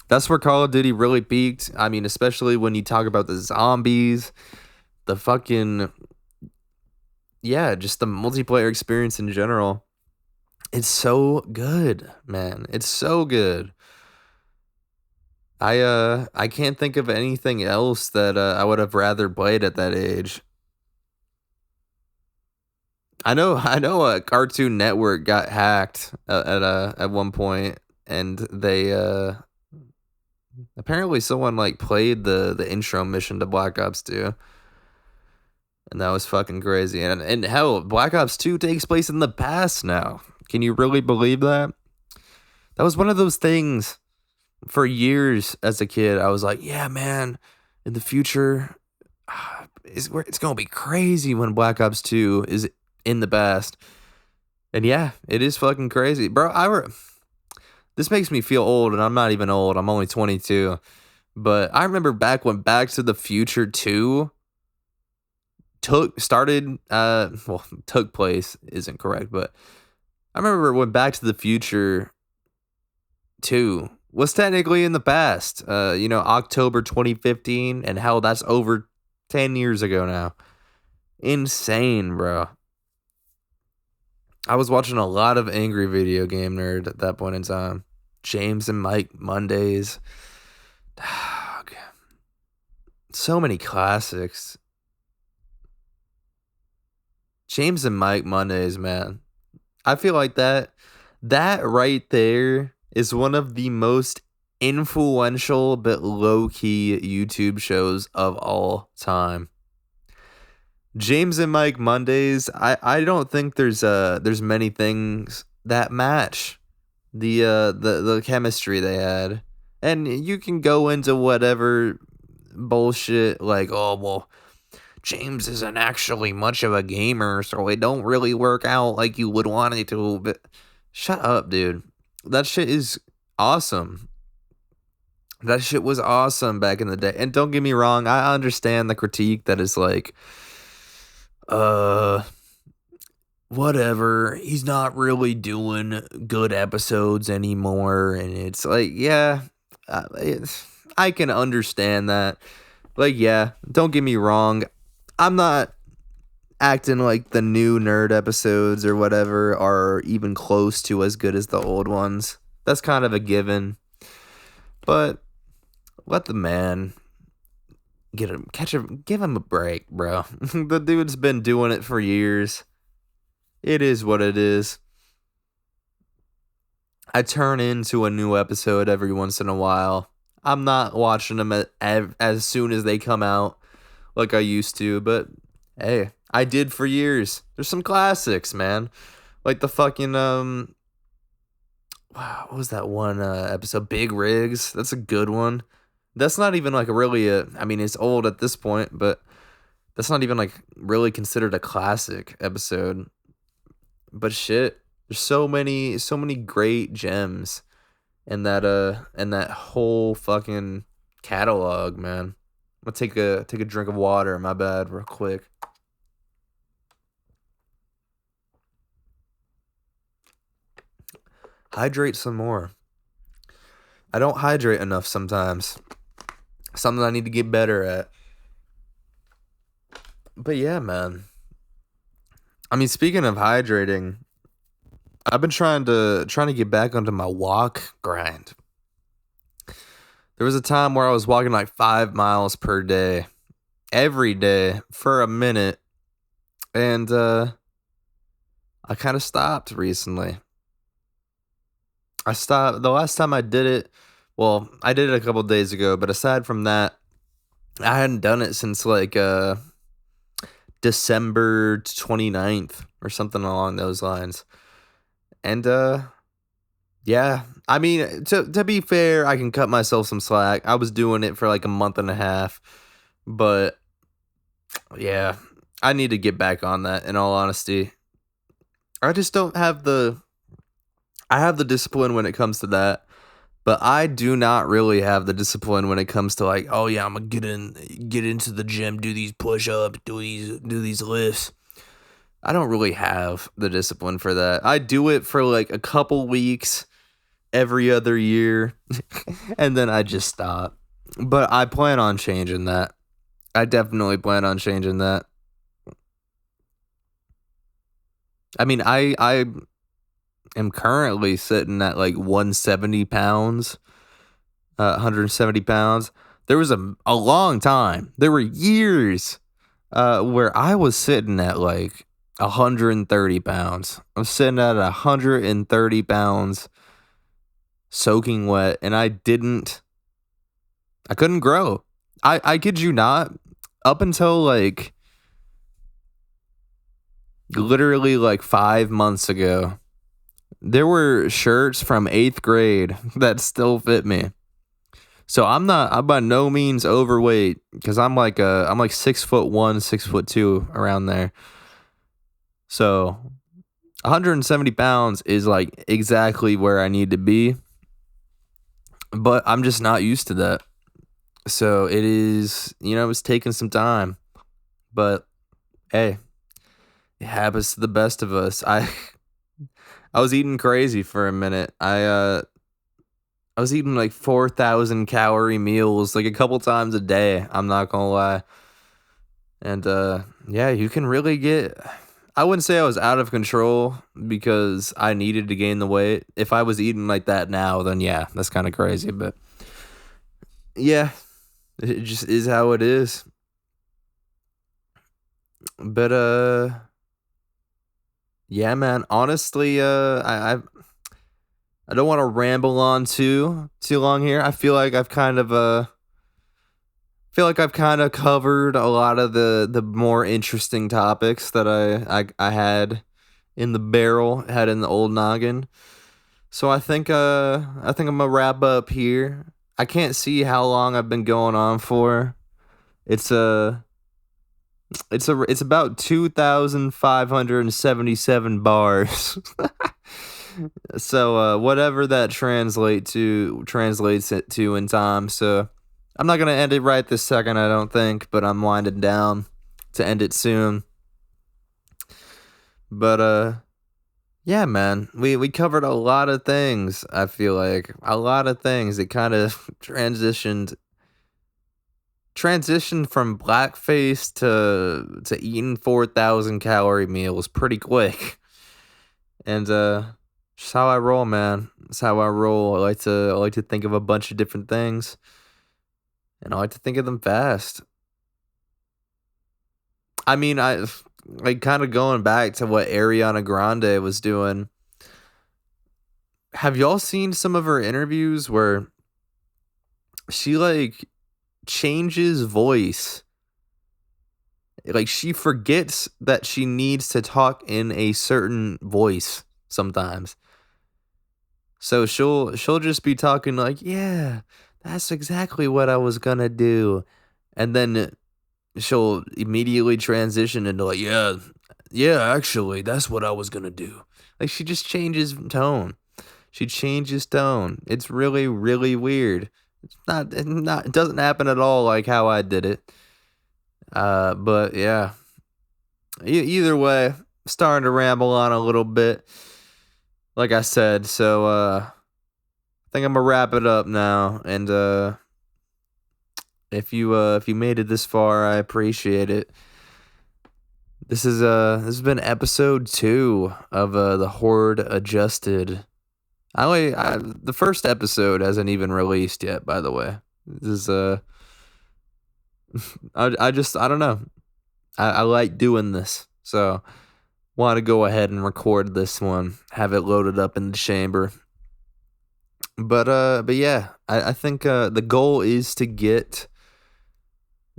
That's where Call of Duty really peaked. I mean, especially when you talk about the zombies, the fucking, yeah, just the multiplayer experience in general. It's so good, man. It's so good. I can't think of anything else that I would have rather played at that age. I know, Cartoon Network got hacked at one point, and they apparently someone like played the intro mission to Black Ops 2, and that was fucking crazy. And hell, Black Ops 2 takes place in the past now. Can you really believe that? That was one of those things for years as a kid. I was like, yeah, man, in the future, it's gonna be crazy when Black Ops 2 is in the past. And yeah, it is fucking crazy, bro. This makes me feel old, and I'm not even old. I'm only 22. But I remember back when Back to the Future 2 took place isn't correct, but I remember when Back to the Future 2 was technically in the past. October 2015, and hell, that's over 10 years ago now. Insane, bro. I was watching a lot of Angry Video Game Nerd at that point in time. James and Mike Mondays. Dog. So many classics. James and Mike Mondays, man. I feel like that right there is one of the most influential but low-key YouTube shows of all time. James and Mike Mondays, I don't think there's many things that match the chemistry they had. And you can go into whatever bullshit like, oh well, James isn't actually much of a gamer, so it don't really work out like you would want it to. But shut up, dude. That shit is awesome. That shit was awesome back in the day. And don't get me wrong, I understand the critique that is like, whatever, he's not really doing good episodes anymore. And it's like, yeah, I can understand that. Like, yeah, don't get me wrong, I'm not acting like the new nerd episodes or whatever are even close to as good as the old ones. That's kind of a given. But let the man give him a break, bro. The dude's been doing it for years. It is what it is. I turn into a new episode every once in a while. I'm not watching them as soon as they come out like I used to, but hey, I did for years. There's some classics, man. Like the fucking wow, what was that one episode? Big Rigs. That's a good one. That's not even like I mean, it's old at this point, but that's not even like really considered a classic episode. But shit, there's so many great gems in that whole fucking catalog, man. I'm gonna take a drink of water, my bad, real quick. Hydrate some more. I don't hydrate enough sometimes. Something I need to get better at. But yeah, man. I mean, speaking of hydrating, I've been trying to get back onto my walk grind. There was a time where I was walking like 5 miles per day, every day for a minute, and I kind of stopped recently. I stopped the last time I did it. Well, I did it a couple days ago, but aside from that, I hadn't done it since like December 29th or something along those lines. And yeah, I mean, to be fair, I can cut myself some slack. I was doing it for like a month and a half, but yeah, I need to get back on that in all honesty. I just don't have I have the discipline when it comes to that, but I do not really have the discipline when it comes to like, oh yeah, I'm gonna get into the gym, do these push-ups, do these lifts. I don't really have the discipline for that. I do it for like a couple weeks every other year and then I just stop. But I plan on changing that. I definitely plan on changing that. I mean, I am currently sitting at like 170 pounds, 170 pounds. There was a long time. There were years where I was sitting at like 130 pounds. I'm sitting at 130 pounds soaking wet, and I couldn't grow. I kid you not, up until like literally like 5 months ago, there were shirts from 8th grade that still fit me. So I'm by no means overweight because I'm like 6'1", 6'2", around there. So 170 pounds is like exactly where I need to be, but I'm just not used to that. So it is, it's taking some time, but hey, it happens to the best of us. I was eating crazy for a minute. I was eating like 4,000 calorie meals like a couple times a day. I'm not gonna lie. And yeah, you can really I wouldn't say I was out of control because I needed to gain the weight. If I was eating like that now, then yeah, that's kind of crazy. But yeah, it just is how it is. But yeah, man. Honestly, I don't want to ramble on too long here. I feel like I've kind of covered a lot of the more interesting topics that I had in the barrel, had in the old noggin. So I think I'm gonna wrap up here. I can't see how long I've been going on for. It's it's about 2,577 bars. So whatever that translates it to in time. So I'm not gonna end it right this second, I don't think, but I'm winding down to end it soon. But yeah, man, we covered a lot of things. I feel like a lot of things. It kind of transitioned from blackface to eating 4,000 calorie meals pretty quick. And just how I roll, man. It's how I roll. I like to think of a bunch of different things, and I like to think of them fast. I mean, I like kind of going back to what Ariana Grande was doing. Have y'all seen some of her interviews where she like changes voice? Like she forgets that she needs to talk in a certain voice sometimes. So she'll just be talking like, "Yeah, that's exactly what I was gonna do," and then she'll immediately transition into like, "Yeah, yeah, actually, that's what I was gonna do." Like she just changes tone. She changes tone. It's really, really weird. It doesn't happen at all like how I did it. But yeah. Either way, starting to ramble on a little bit. Like I said, so I think I'm gonna wrap it up now. And if you made it this far, I appreciate it. This has been episode 2 of the Horde Adjusted. The first episode hasn't even released yet, by the way. This is I don't know. I like doing this. So want to go ahead and record this one, have it loaded up in the chamber. But yeah, I think the goal is to get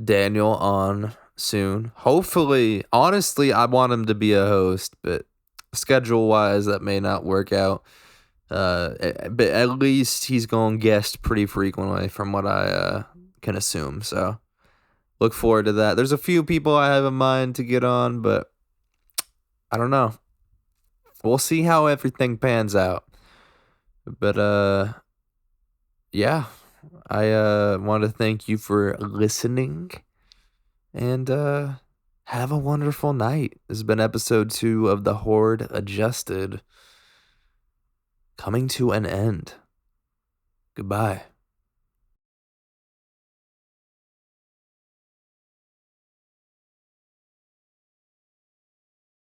Daniel on soon. Hopefully, honestly, I want him to be a host, but schedule wise, that may not work out. But at least he's going guest pretty frequently, from what I can assume. So look forward to that. There's a few people I have in mind to get on, but I don't know. We'll see how everything pans out. But yeah, I want to thank you for listening, and have a wonderful night. This has been episode 2 of the Horde Adjusted, coming to an end. Goodbye.